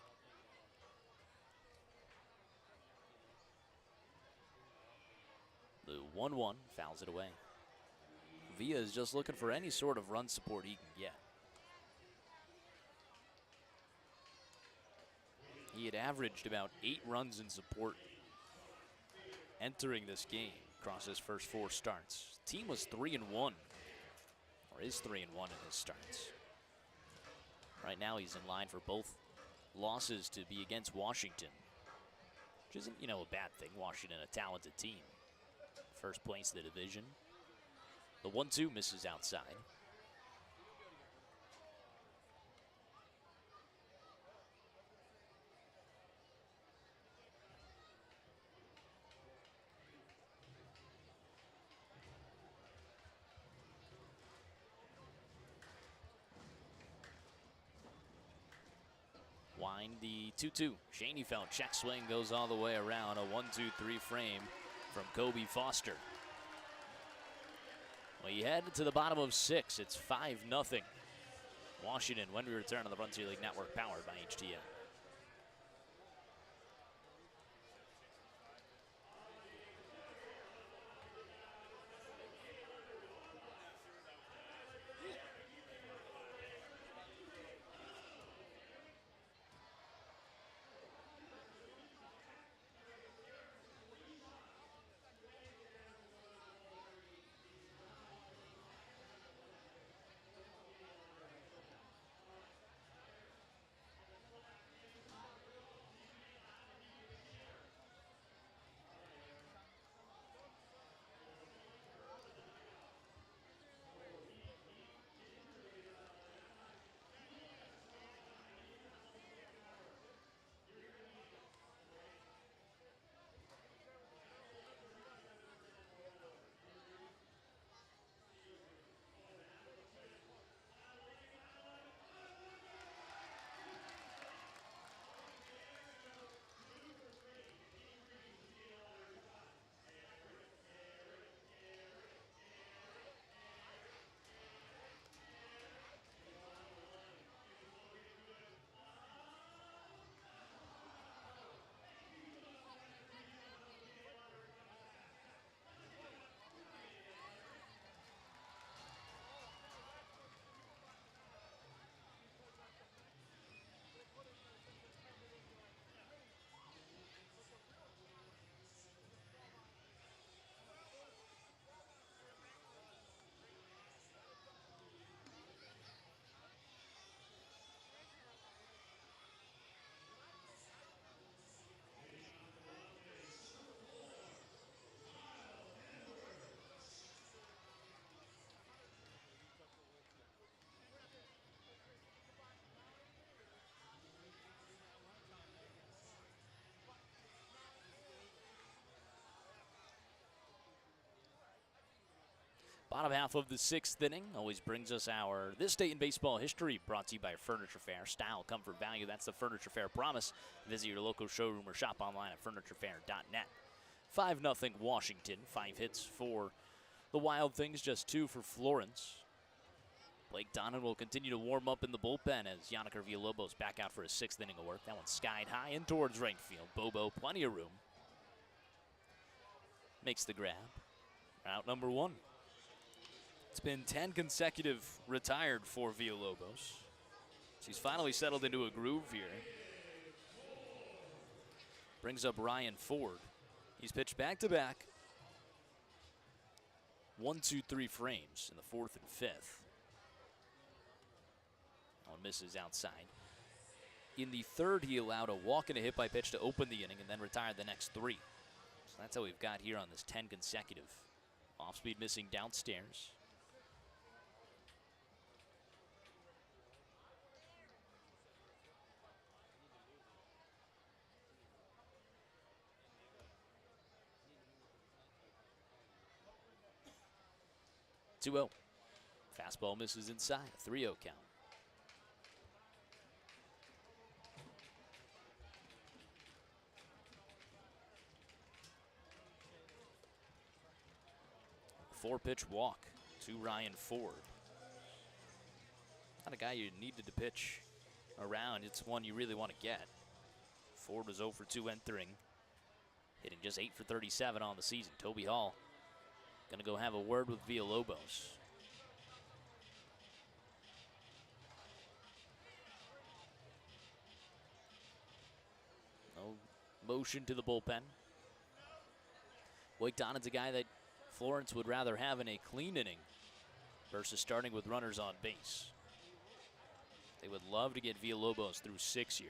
The 1-1 fouls it away. Villa is just looking for any sort of run support he can get. He had averaged about 8 runs in support entering this game across his first 4 starts. Team was 3-1, or is 3-1 in his starts. Right now he's in line for both losses to be against Washington, which isn't, a bad thing. Washington, a talented team. First place in the division. The 1-2 misses outside. Wind the 2-2. Schoenfeld check swing goes all the way around. A 1-2-3 frame from Kobe Foster. Well, you head to the bottom of 6. It's 5-0. Washington when we return on the Frontier League Network, powered by HTN. Bottom half of the 6th inning always brings us our This Day in Baseball History, brought to you by Furniture Fair. Style, comfort, value, that's the Furniture Fair promise. Visit your local showroom or shop online at FurnitureFair.net. 5-0 Washington, 5 hits for the Wild Things, just 2 for Florence. Blake Donnan will continue to warm up in the bullpen as Yaniker Villalobos back out for his 6th inning of work. That one skied high and towards right field. Bobo, plenty of room. Makes the grab. Out number 1. It's been 10 consecutive retired for Villalobos. He's finally settled into a groove here. Brings up Ryan Ford. He's pitched back-to-back 1, 2, 3 frames in the 4th and 5th. One misses outside. In the 3rd, he allowed a walk and a hit by pitch to open the inning and then retired the next 3. So that's how we've got here on this 10 consecutive. Off-speed missing downstairs. Two-0. Fastball misses inside. 3-0 count. Four-pitch walk to Ryan Ford. Not a guy you needed to pitch around. It's one you really want to get. Ford was 0 for 2 entering, hitting just 8 for 37 on the season. Toby Hall going to go have a word with Villalobos. No motion to the bullpen. Blake Donnan's a guy that Florence would rather have in a clean inning versus starting with runners on base. They would love to get Villalobos through 6 here.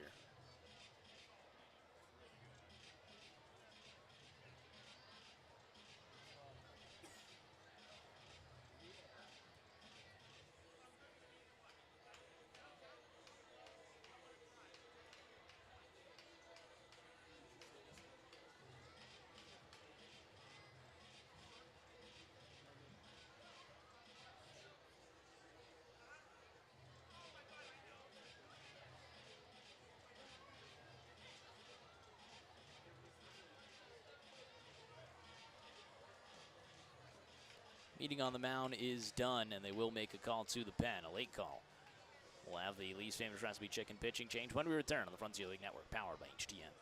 Meeting on the mound is done, and they will make a call to the pen, a late call. We'll have the least famous recipe chicken pitching change when we return on the Frontier League Network, powered by HTN.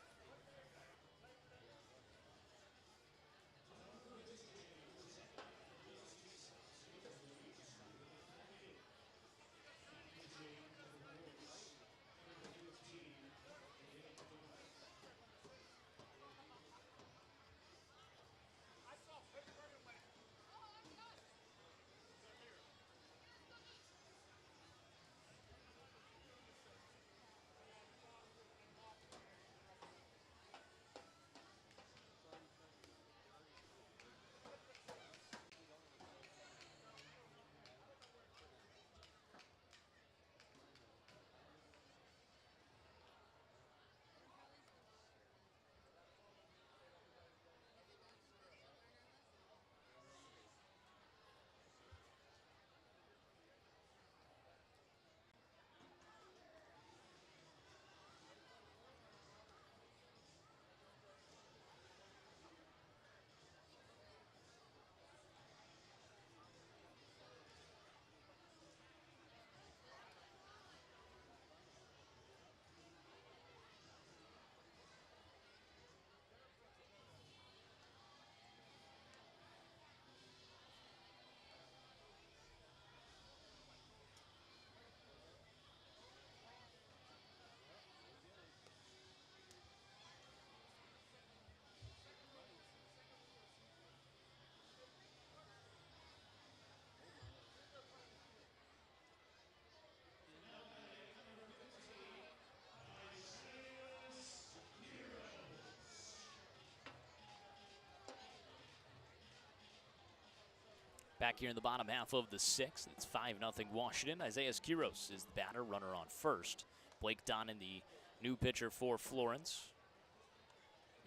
Back here in the bottom half of the 6th, it's 5-0 Washington. Isaiah Quiros is the batter, runner on first. Blake Donnan, the new pitcher for Florence.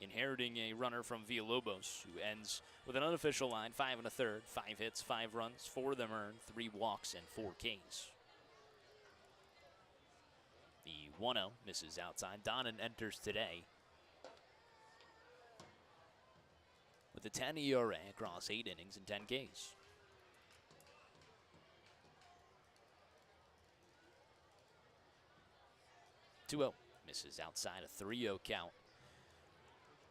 inheriting a runner from Villalobos, who ends with an unofficial line, 5 1/3, 5 hits, 5 runs, 4 of them earned, 3 walks, and 4 Ks. The 1-0 misses outside. Donnan enters today with a 10 ERA across 8 innings and 10 Ks. Two-0 misses outside, a 3-0 count.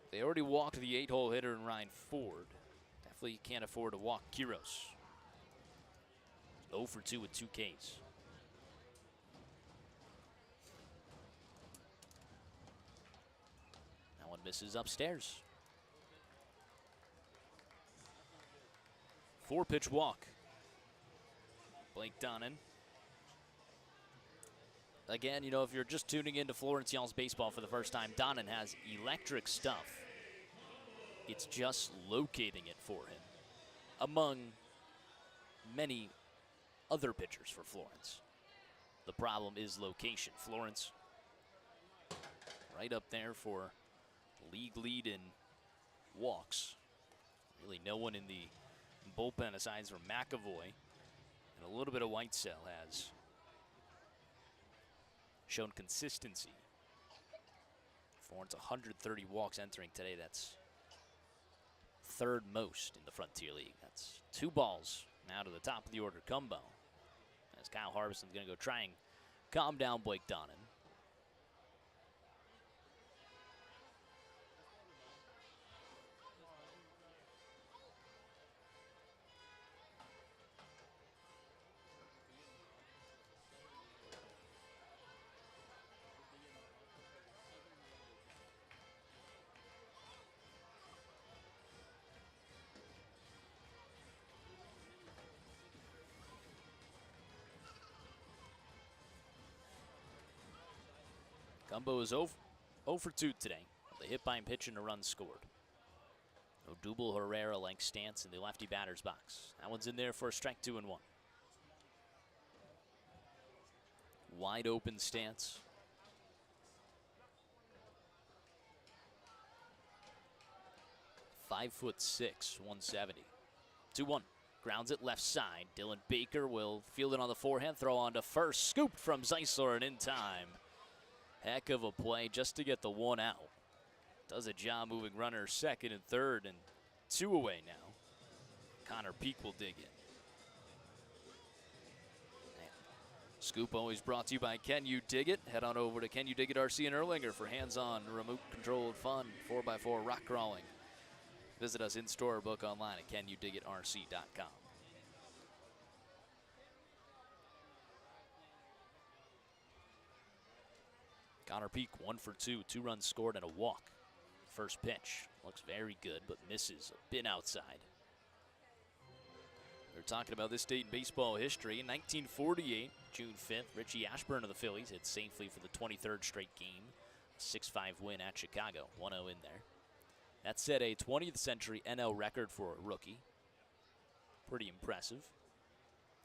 They already walked the 8-hole hitter in Ryan Ford. Definitely can't afford to walk Quiros. 0 for 2 with 2 Ks. That one misses upstairs. 4-pitch walk. Blake Donnan. Again, you know, if you're just tuning into Florence Y'all's baseball for the first time, Donnan has electric stuff. It's just locating it for him among many other pitchers for Florence. The problem is location. Florence right up there for league lead in walks. Really no one in the bullpen aside from McAvoy, and a little bit of Whitesell has shown consistency. Florence 130 walks entering today. That's third most in the Frontier League. That's 2 balls now to the top of the order combo, as Kyle Harbison's going to go try and calm down Blake Donnan. Gumbo is 0 for 2 today. The hit by pitch and a run scored. Odubel Herrera-like stance in the lefty batter's box. That one's in there for a strike 2 and 1. Wide open stance. "5'6", 170. 2-1. Grounds it left side. Dylan Baker will field it on the forehand. Throw on to first. Scooped from Zeisler and in time. Heck of a play just to get the 1 out. Does a job moving runners second and third, and 2 away now. Connor Peak will dig in. Scoop always brought to you by Can You Dig It? Head on over to Can You Dig It RC in Erlanger for hands-on, remote-controlled fun, 4x4 rock crawling. Visit us in-store or book online at CanYouDigItRC.com. Connor Peak 1 for 2, 2 runs scored and a walk. First pitch looks very good, but misses a bit outside. We're talking about this date in baseball history. In 1948, June 5th, Richie Ashburn of the Phillies hit safely for the 23rd straight game. A 6-5 win at Chicago, 1-0 in there. That set a 20th century NL record for a rookie. Pretty impressive.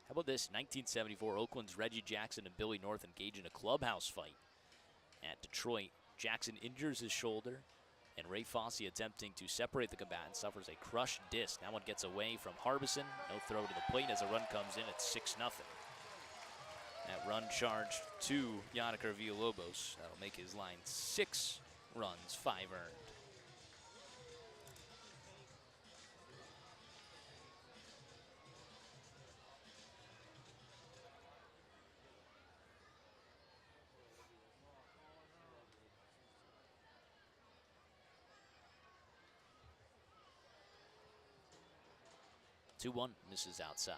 How about this? 1974, Oakland's Reggie Jackson and Billy North engage in a clubhouse fight at Detroit. Jackson injures his shoulder, and Ray Fosse, attempting to separate the combatants, suffers a crushed disc. That one gets away from Harbison. No throw to the plate as a run comes in. It's 6-0. That run charged to Yannicker Villalobos. That'll make his line 6 runs, 5 earned. Two-one misses outside.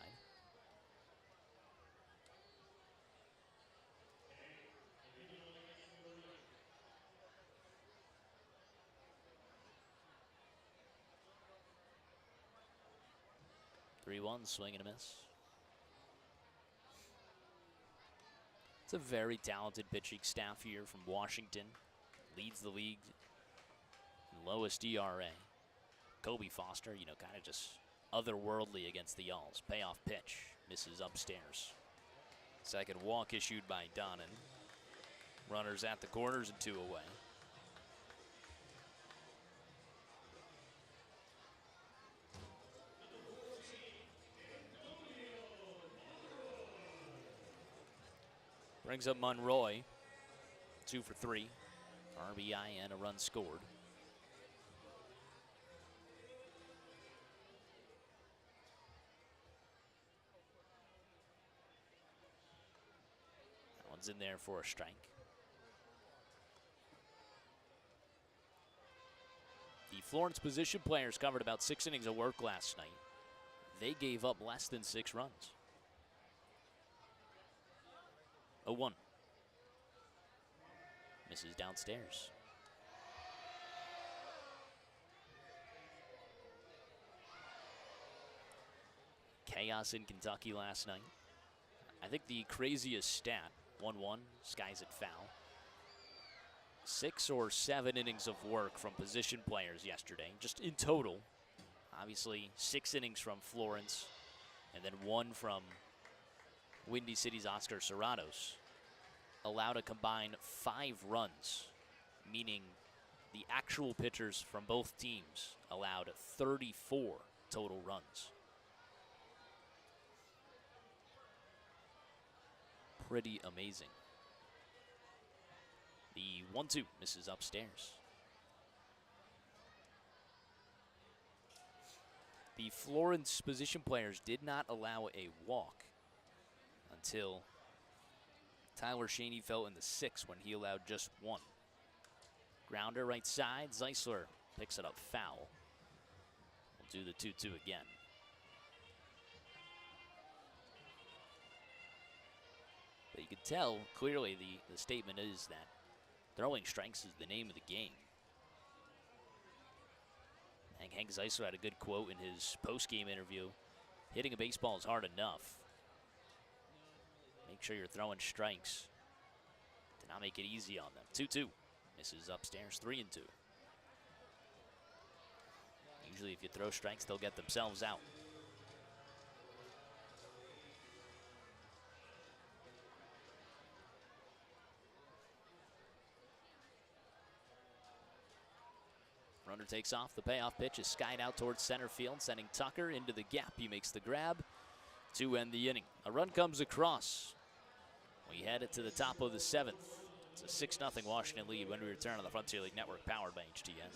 Three-one, swing and a miss. It's a very talented pitching staff here from Washington. Leads the league in lowest ERA. Kobe Foster, you know, kind of just otherworldly against the Y'alls. Payoff pitch, misses upstairs. Second walk issued by Donnan. Runners at the corners and 2 away. Brings up Monroy. 2 for 3. RBI and a run scored. That one's in there for a strike. The Florence position players covered about 6 innings of work last night. They gave up less than 6 runs. 0-1. Misses downstairs. Chaos in Kentucky last night. I think the craziest stat, 1-1, skies it foul. 6 or 7 innings of work from position players yesterday, just in total. Obviously, 6 innings from Florence, and then 1 from Windy City's Oscar Serratos. Allowed a combined 5 runs, meaning the actual pitchers from both teams allowed 34 total runs. Pretty amazing. The 1-2 misses upstairs. The Florence position players did not allow a walk until Tyler Shaney fell in the 6th when he allowed just 1. Grounder right side. Zeisler picks it up foul. We'll do the 2-2 again. But you can tell clearly the statement is that throwing strikes is the name of the game. I think Hank Zeisler had a good quote in his post-game interview. Hitting a baseball is hard enough. Make sure you're throwing strikes to not make it easy on them. 2-2. Misses upstairs, 3-2. Usually if you throw strikes, they'll get themselves out. Runner takes off. The payoff pitch is skied out towards center field, sending Tucker into the gap. He makes the grab to end the inning. A run comes across. We head it to the top of the 7th. It's a 6-0 Washington lead when we return on the Frontier League Network, powered by HTN.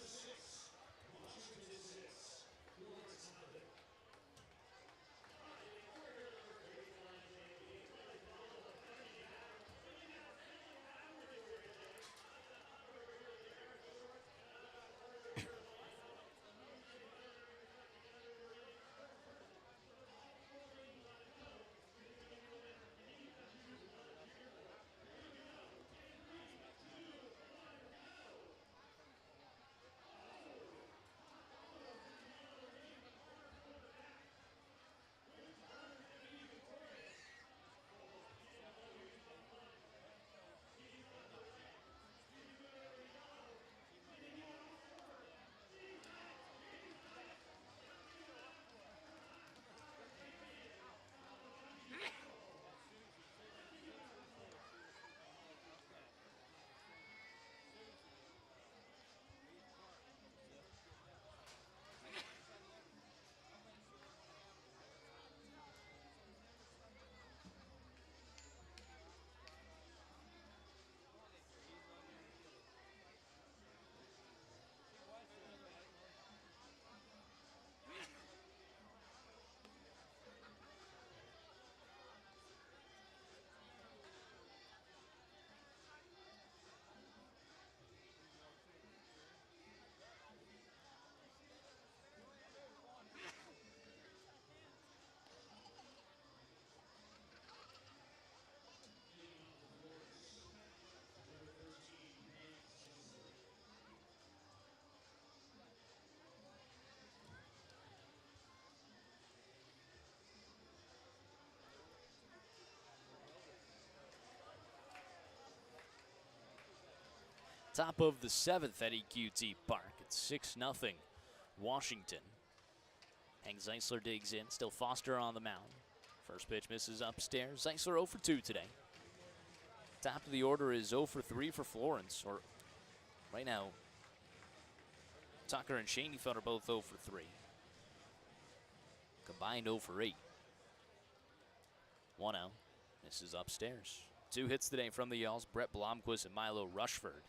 Top of the 7th at EQT Park. It's 6-0 Washington. Hank Zeisler digs in. Still Foster on the mound. First pitch misses upstairs. Zeisler 0 for 2 today. Top of the order is 0 for 3 for Florence. Or right now, Tucker and Schoenfeld are both 0 for 3. Combined 0 for 8. 1-0. Misses upstairs. 2 hits today from the Yells, Brett Blomquist and Milo Rushford.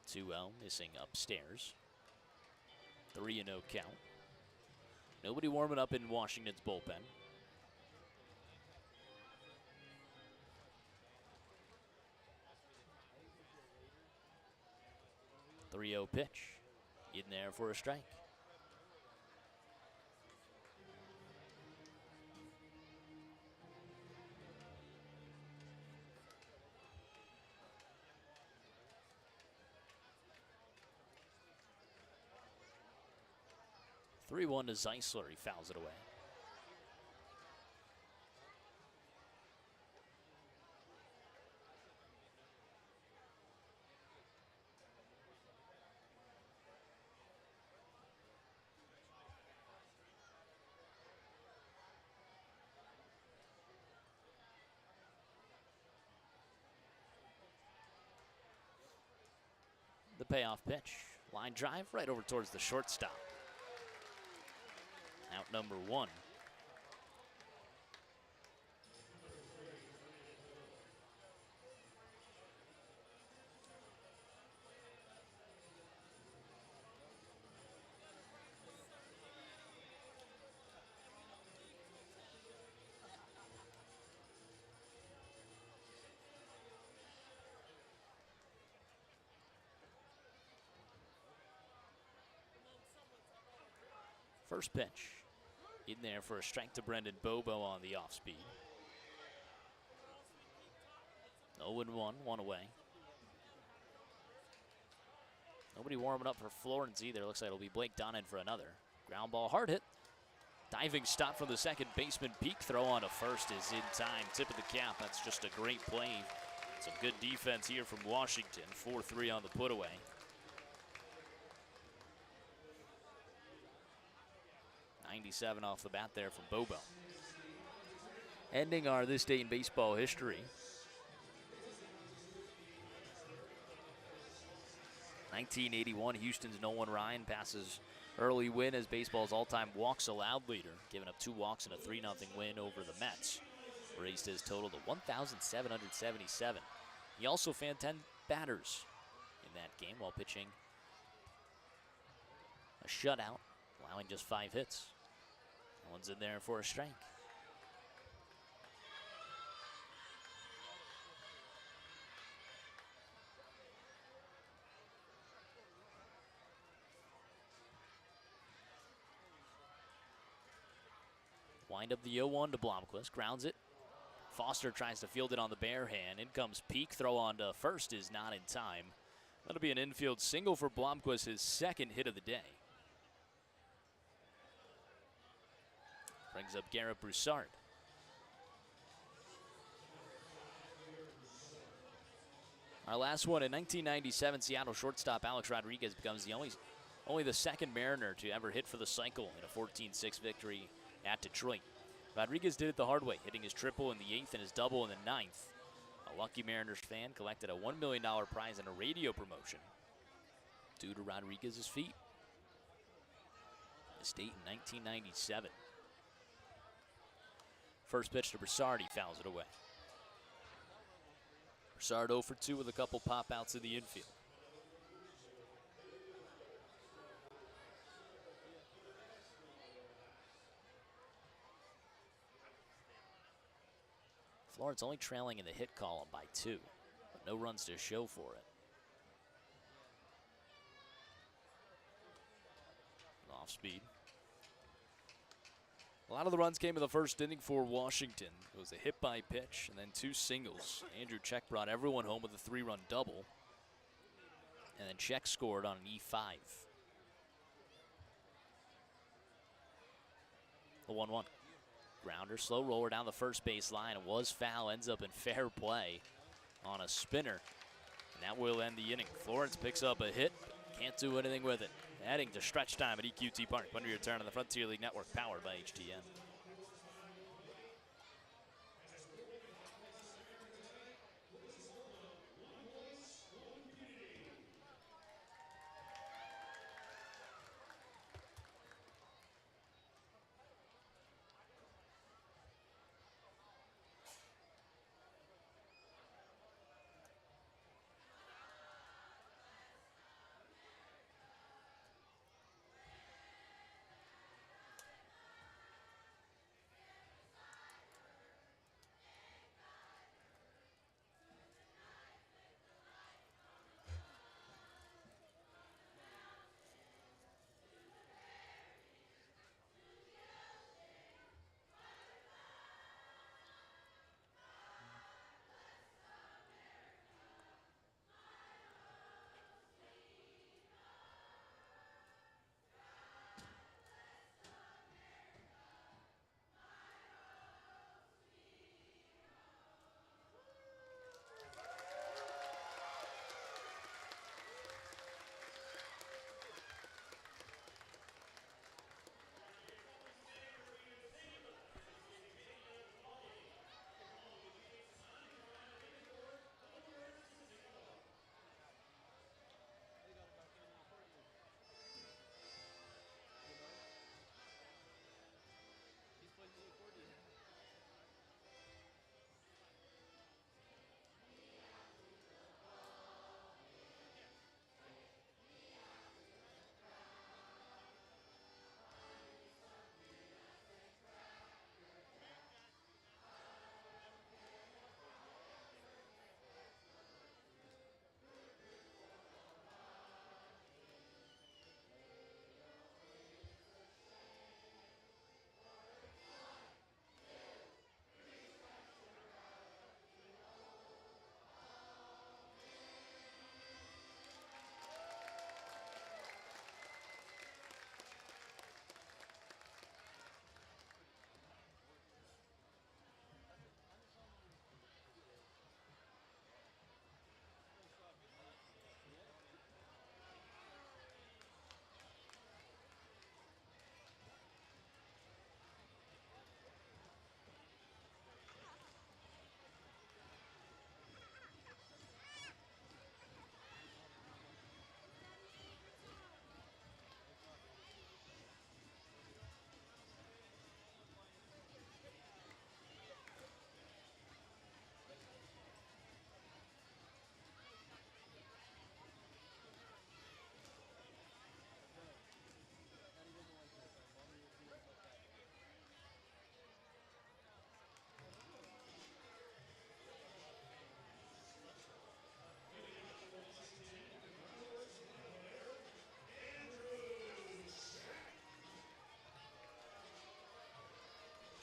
Two-L missing upstairs. 3-0 count. Nobody warming up in Washington's bullpen. Three-0 pitch. In there for a strike. Three-one to Zeisler. He fouls it away. The payoff pitch. Line drive right over towards the shortstop. Out number 1. First pitch. In there for a strike to Brendan Bobo on the off speed. 0-1, one away. Nobody warming up for Florence either. Looks like it'll be Blake Donnan for another. Ground ball, hard hit. Diving stop from the second baseman. Peak throw on to first is in time. Tip of the cap. That's just a great play. Some good defense here from Washington. 4-3 on the put away. .97 off the bat there from Bobo. Ending our This Day in Baseball history. 1981, Houston's Nolan Ryan passes early win as baseball's all-time walks allowed leader, giving up 2 walks and a 3-0 win over the Mets. Raised his total to 1,777. He also fanned 10 batters in that game while pitching a shutout, allowing just 5 hits. One's in there for a strike. Wind up the 0-1 to Blomquist, grounds it. Foster tries to field it on the bare hand. In comes Peak, throw on to first is not in time. That'll be an infield single for Blomquist, his second hit of the day. Brings up Garrett Broussard. Our last one in 1997, Seattle shortstop Alex Rodriguez becomes only the second Mariner to ever hit for the cycle in a 14-6 victory at Detroit. Rodriguez did it the hard way, hitting his triple in the 8th and his double in the 9th. A lucky Mariners fan collected a $1 million prize and a radio promotion due to Rodriguez's feat. This date in 1997. First pitch to Broussard, he fouls it away. Broussard 0 for 2 with a couple pop-outs in the infield. Florence only trailing in the hit column by 2, but no runs to show for it. Off speed. A lot of the runs came in the first inning for Washington. It was a hit by pitch and then 2 singles. Andrew Czech brought everyone home with a 3-run double. And then Czech scored on an E5. The 1-1. Grounder, slow roller down the first base line. It was foul, ends up in fair play on a spinner. And that will end the inning. Florence picks up a hit, can't do anything with it. Heading to stretch time at EQT Park. Under your turn on the Frontier League Network, powered by HTN.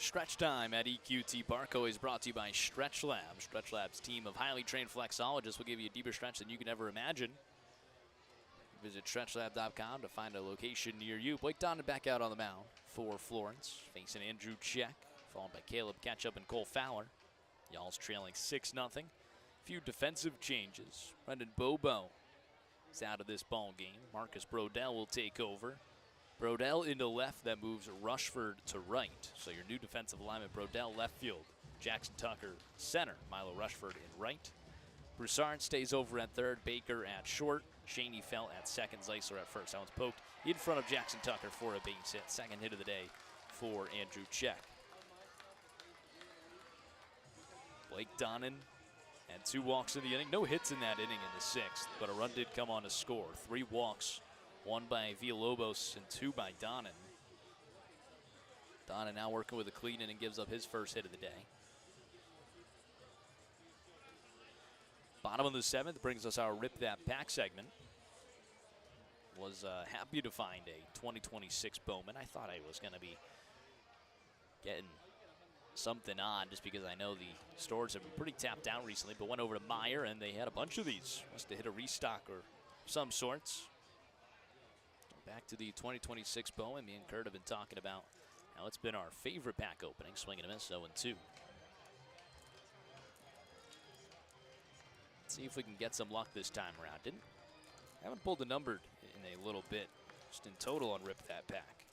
Stretch time at EQT Park, always brought to you by Stretch Lab. Stretch Lab's team of highly trained flexologists will give you a deeper stretch than you can ever imagine. Visit stretchlab.com to find a location near you. Blake Donnan back out on the mound for Florence, facing Andrew Check, followed by Caleb Ketchup and Cole Fowler. Y'all's trailing 6-0. Few defensive changes. Brendan Bobo is out of this ball game. Marcus Brodell will take over. Brodell into left, that moves Rushford to right. So your new defensive alignment, Brodell left field, Jackson Tucker center, Milo Rushford in right. Broussard stays over at third, Baker at short, Shaney Felt at second, Zeisler at first. That one's poked in front of Jackson Tucker for a base hit. Second hit of the day for Andrew Check. Blake Donnan and 2 walks in the inning. No hits in that inning in the 6th, but a run did come on to score. 3 walks, 1 by Villalobos and 2 by Donnan. Donnan now working with a clean inning, gives up his first hit of the day. Bottom of the 7th brings us our Rip That Pack segment. Was happy to find a 2026 Bowman. I thought I was going to be getting something on just because I know the stores have been pretty tapped out recently, but went over to Meyer and they had a bunch of these. Must have hit a restock or some sorts. Back to the 2026 Bowman. Me and Kurt have been talking about how it's been our favorite pack opening. Swing and a miss, 0-2. See if we can get some luck this time around. Haven't pulled the number in a little bit, just in total on Rip That Pack.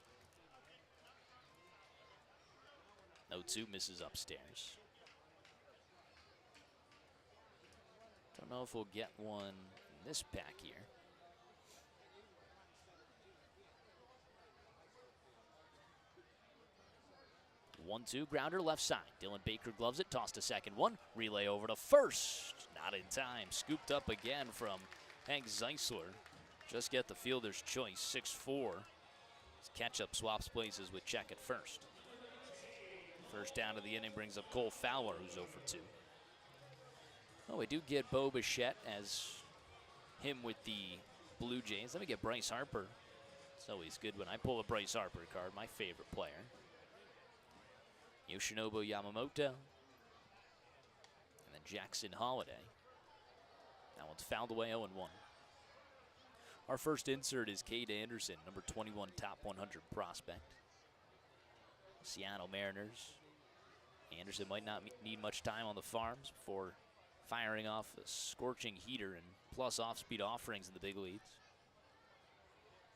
0-2 misses upstairs. Don't know if we'll get one in this pack here. 1-2 grounder left side. Dylan Baker gloves it, tossed to second. 1 relay over to first. Not in time. Scooped up again from Hank Zeisler. Just get the fielder's choice. 6-4. Ketchup swaps places with Check at first. First down of the inning brings up Cole Fowler, who's 0 for 2. Oh, we do get Bo Bichette as him with the Blue Jays. Let me get Bryce Harper. It's always good when I pull a Bryce Harper card, my favorite player. Yoshinobu Yamamoto. And then Jackson Holiday. That one's fouled away, 0-1. Our first insert is Cade Anderson, number 21 top 100 prospect. Seattle Mariners. Anderson might not need much time on the farms before firing off a scorching heater and plus off-speed offerings in the big leagues.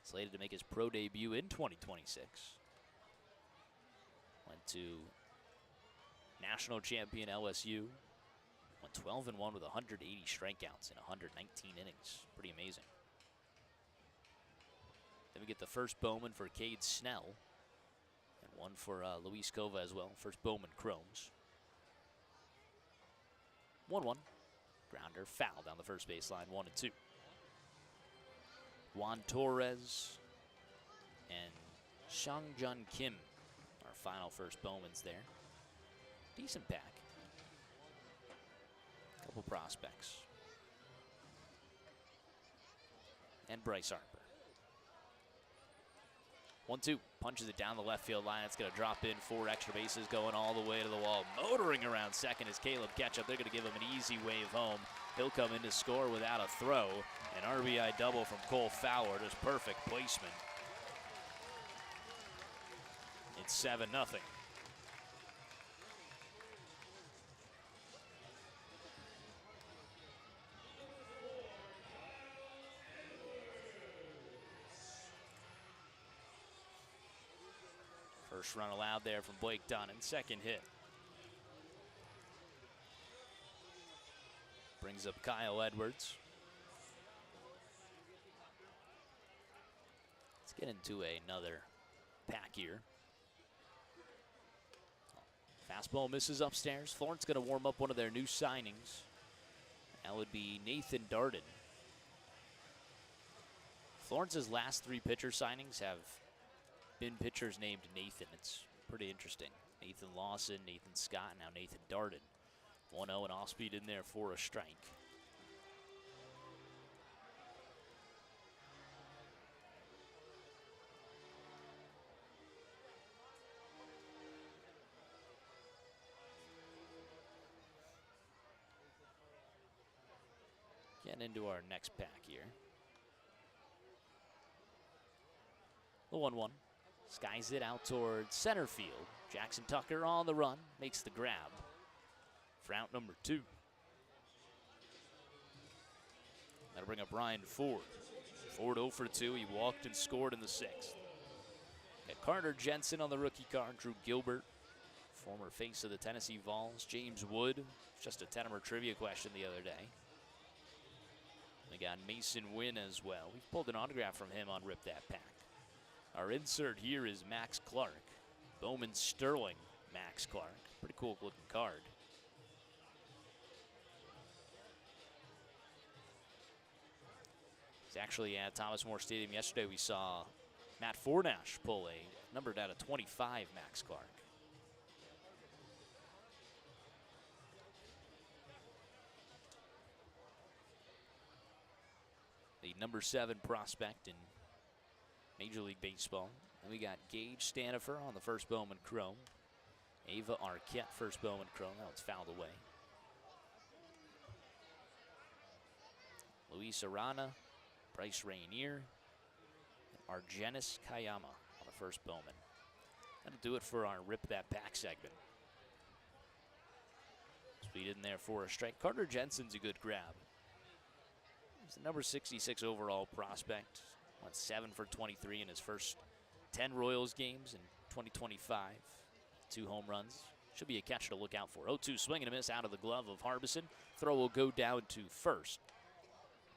Slated to make his pro debut in 2026. Went to national champion LSU. Went 12-1 with 180 strikeouts in 119 innings. Pretty amazing. Then we get the first Bowman for Cade Snell. And one for Luis Cova as well. First Bowman Chromes. 1-1. Grounder foul down the first baseline, 1-2. Juan Torres and Shangjun Kim, our final first Bowmans there. Decent pack. Couple prospects. And Bryce Harper. 1-2, punches it down the left field line. It's going to drop in 4 extra bases, going all the way to the wall. Motoring around second is Caleb Ketchup. They're going to give him an easy wave home. He'll come in to score without a throw. An RBI double from Cole Fowler, just perfect placement. It's 7-0. First run allowed there from Blake Donnan. Second hit. Brings up Kyle Edwards. Let's get into another pack here. Fastball misses upstairs. Florence going to warm up one of their new signings. That would be Nathan Darden. Florence's last 3 pitcher signings have been pitchers named Nathan. It's pretty interesting. Nathan Lawson, Nathan Scott, now Nathan Darden. 1-0 and off speed in there for a strike. Getting into our next pack here. The 1-1. Skies it out towards center field. Jackson Tucker on the run. Makes the grab for out number 2. That'll bring up Ryan Ford. Ford 0 for 2. He walked and scored in the 6th. Got Carter Jensen on the rookie card. Drew Gilbert, former face of the Tennessee Vols. James Wood, just a Tettemer trivia question the other day. We got Mason Wynn as well. We've pulled an autograph from him on Rip That Pack. Our insert here is Max Clark. Bowman Sterling, Max Clark. Pretty cool looking card. He's actually at Thomas More Stadium yesterday. We saw Matt Fornash pull a numbered out of 25 Max Clark. The number 7 prospect in Major League Baseball. Then we got Gage Stanifer on the first Bowman Chrome. Ava Arquette, first Bowman Chrome. That one's fouled away. Luis Arana, Bryce Rainier, and Argenis Kayama on the first Bowman. That'll do it for our Rip That Pack segment. Speed in there for a strike. Carter Jensen's a good grab. He's the number 66 overall prospect. Went 7 for 23 in his first 10 Royals games in 2025. 2 home runs. Should be a catch to look out for. 0-2 swing and a miss out of the glove of Harbison. Throw will go down to first.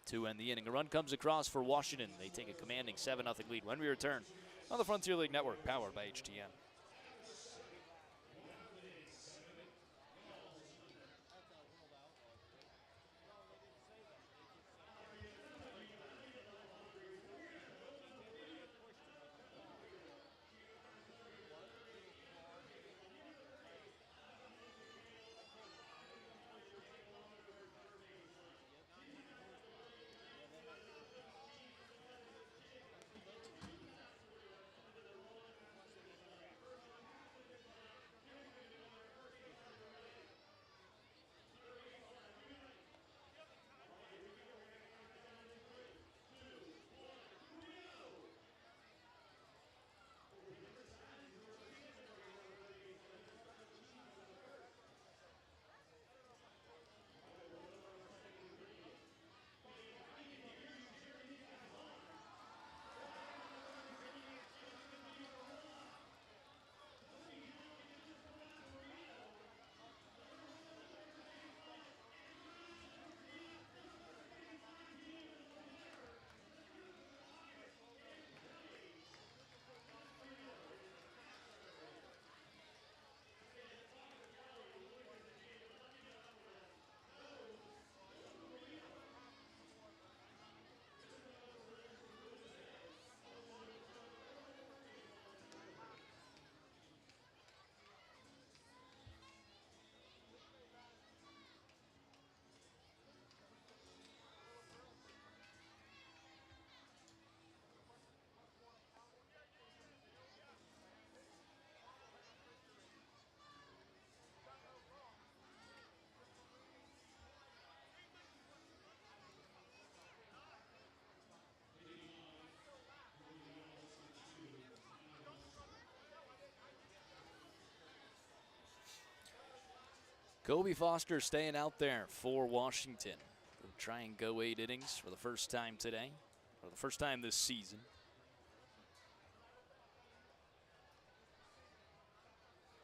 To end the inning. A run comes across for Washington. They take a commanding 7-0 lead when we return on the Frontier League Network, powered by HTN. Kobe Foster staying out there for Washington. We'll try and go 8 innings for the first time today, or the first time this season.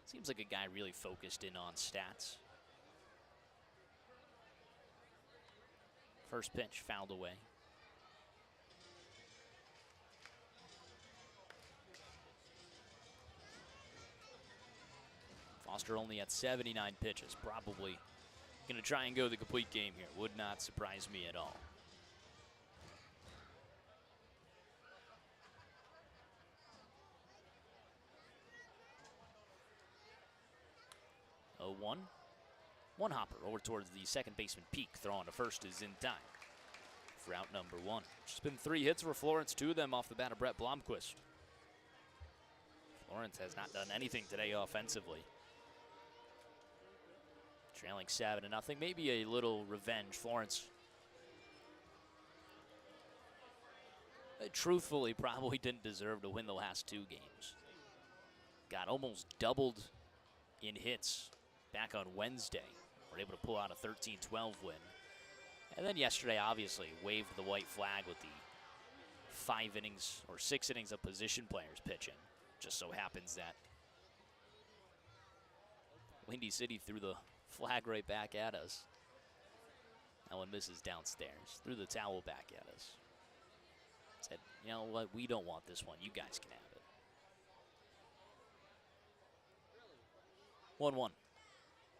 Seems like a guy really focused in on stats. First pitch fouled away. Foster only at 79 pitches. Probably going to try and go the complete game here. Would not surprise me at all. Oh, 1. One hopper over towards the second baseman Peak. Throw on to first is in time for out number 1. Just been 3 hits for Florence, 2 of them off the bat of Brett Blomquist. Florence has not done anything today offensively. Trailing 7-0. Maybe a little revenge. Florence truthfully probably didn't deserve to win the last 2 games. Got almost doubled in hits back on Wednesday. Were able to pull out a 13-12 win. And then yesterday, obviously, waved the white flag with the 5 innings or 6 innings of position players pitching. Just so happens that Windy City threw the flag right back at us. That one misses downstairs. Threw the towel back at us. Said, you know what, we don't want this one. You guys can have it. 1-1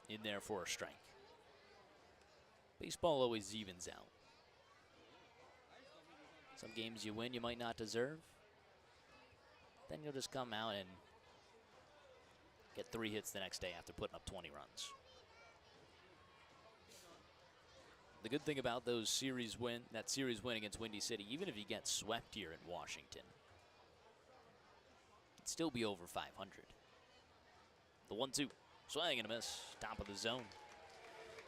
in there for a strike. Baseball always evens out. Some games you win you might not deserve. Then you'll just come out and get 3 hits the next day after putting up 20 runs. The good thing about that series win against Windy City, even if you get swept here in Washington, it'd still be over 500. The 1-2, swing and a miss, top of the zone.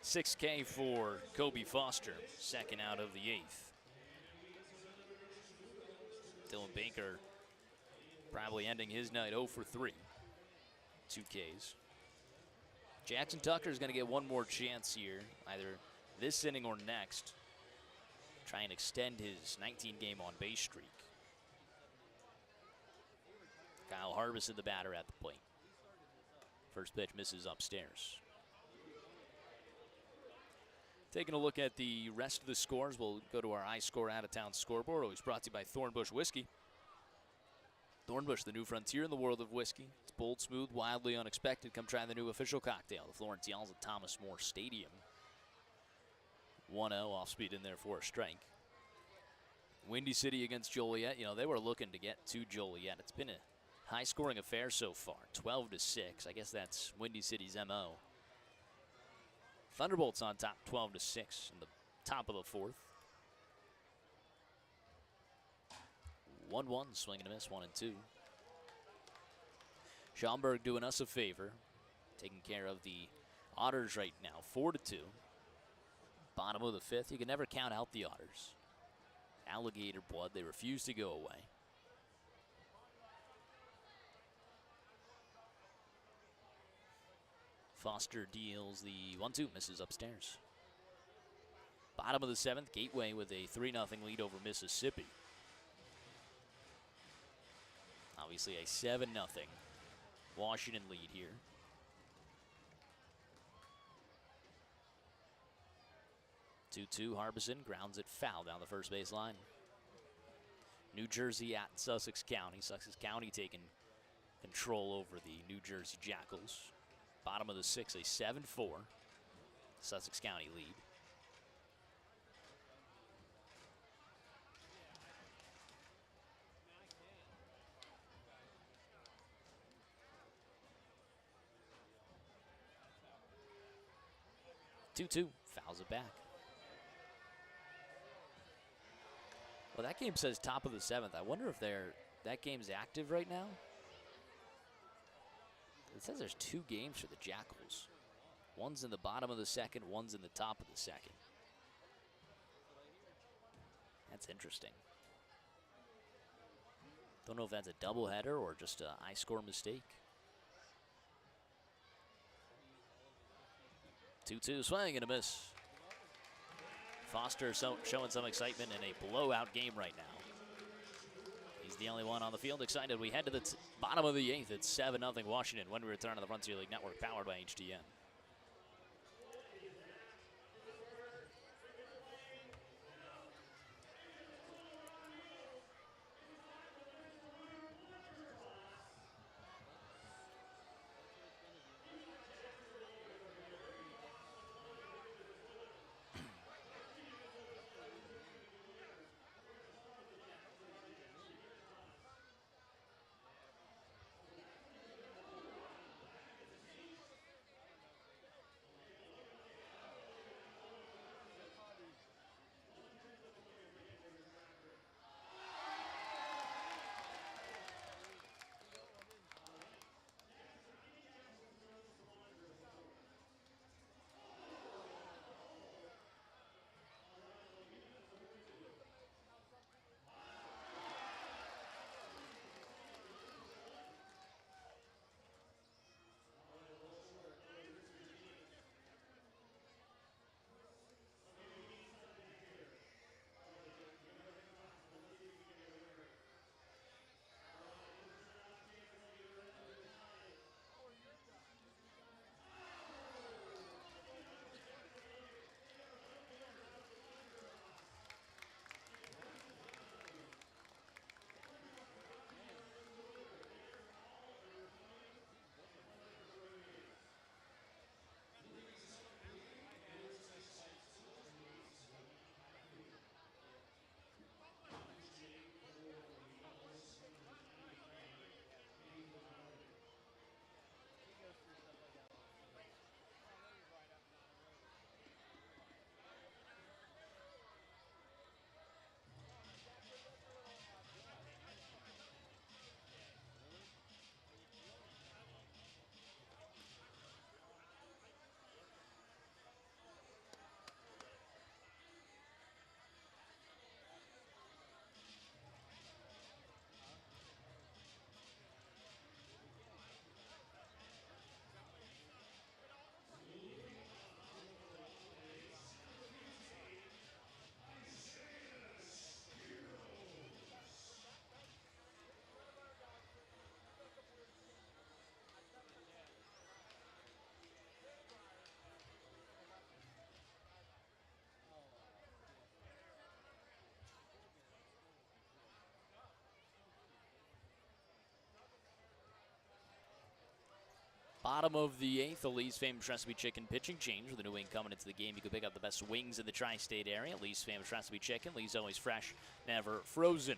6K for Kobe Foster, second out of the 8th. Dylan Baker probably ending his night 0 for 3. 2 Ks. Jackson Tucker is going to get one more chance here, either this inning or next. Try and extend his 19-game on-base streak. Kyle Harbison, the batter, at the plate. First pitch misses upstairs. Taking a look at the rest of the scores, we'll go to our iScore out-of-town scoreboard, always brought to you by Thornbush Whiskey. Thornbush, the new frontier in the world of whiskey. It's bold, smooth, wildly unexpected. Come try the new official cocktail, the Florence Yells at Thomas More Stadium. 1-0, off speed in there for a strike. Windy City against Joliet. You know, they were looking to get to Joliet. It's been a high-scoring affair so far, 12-6. I guess that's Windy City's MO. Thunderbolts on top, 12-6 in the top of the 4th. 1-1, swing and a miss, 1-2. Schaumburg doing us a favor, taking care of the Otters right now, 4-2. Bottom of the 5th, you can never count out the Otters. Alligator blood, they refuse to go away. Foster deals the 1-2, misses upstairs. Bottom of the 7th, Gateway with a 3-0 lead over Mississippi. Obviously a 7-0 Washington lead here. Two-two, Harbison grounds it foul down the first base line. New Jersey at Sussex County. Sussex County taking control over the New Jersey Jackals. Bottom of the 6th, a 7-4 Sussex County lead. Two-two, fouls it back. Well, that game says top of the 7th. I wonder if that game's active right now. It says there's 2 games for the Jackals. One's in the bottom of the 2nd, one's in the top of the 2nd. That's interesting. Don't know if that's a doubleheader or just an iScore mistake. 2-2, swing and a miss. Foster showing some excitement in a blowout game right now. He's the only one on the field excited. We head to the bottom of the 8th. It's 7-0 Washington when we return to the Frontier League Network, powered by HTN. Bottom of the 8th, Lee's Famous Recipe Chicken pitching change with a new wing coming into the game. You can pick up the best wings in the tri-state area. Lee's Famous Recipe Chicken. Lee's always fresh, never frozen.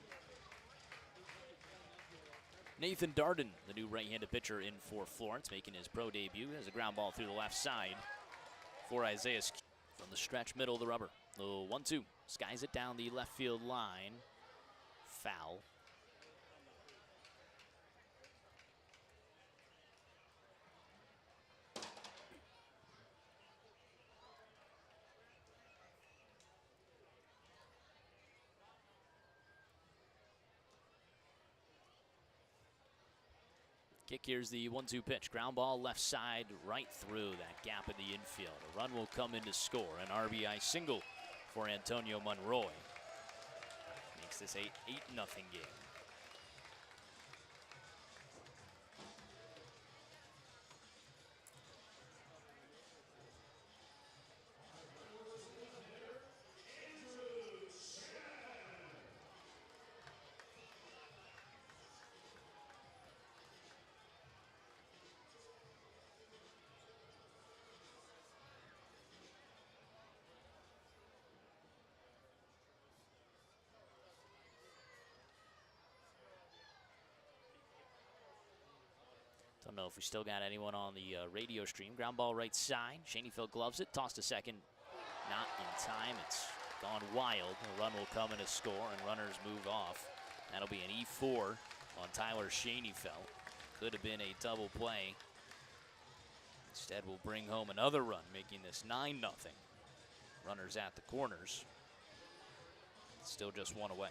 Nathan Darden, the new right-handed pitcher in for Florence, making his pro debut. Has a ground ball through the left side for Isaiah from the stretch middle of the rubber. The 1-2, skies it down the left field line. Foul. Kick, here's the 1-2 pitch. Ground ball left side, right through that gap in the infield. A run will come in to score. An RBI single for Antonio Monroy. Makes this a 8-0 game. Don't know if we still got anyone on the radio stream. Ground ball right side. Schoenfeld gloves it. Tossed to second. Not in time. It's gone wild. A run will come in a score, and runners move off. That'll be an E4 on Tyler Schoenfeld. Could have been a double play. Instead, we'll bring home another run, making this 9-0. Runners at the corners. Still just one away.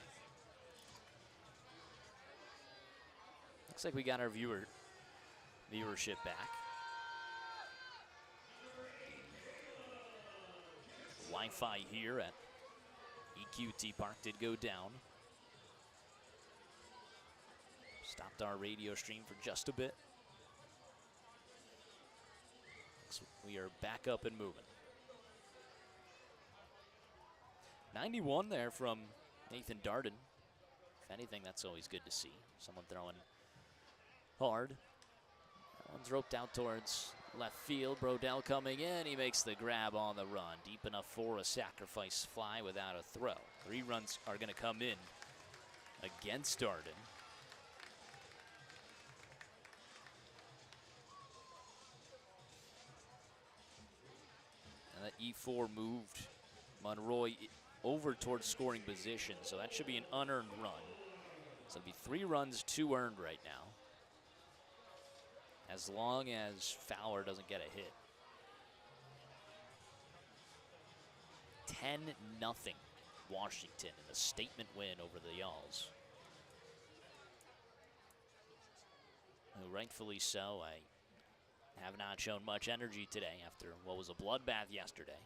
Looks like we got our viewership back. Wi-Fi here at EQT Park did go down. Stopped our radio stream for just a bit. So we are back up and moving. 91 there from Nathan Darden. If anything, that's always good to see. Someone throwing hard. That one's roped out towards left field. Brodell coming in. He makes the grab on the run. Deep enough for a sacrifice fly without a throw. 3 runs are going to come in against Darden. And that E4 moved Monroy over towards scoring position, so that should be an unearned run. So it'll be 3 runs, 2 earned right now, as long as Fowler doesn't get a hit. 10-0 Washington in the statement win over the Yalls. Rightfully so. I have not shown much energy today after what was a bloodbath yesterday.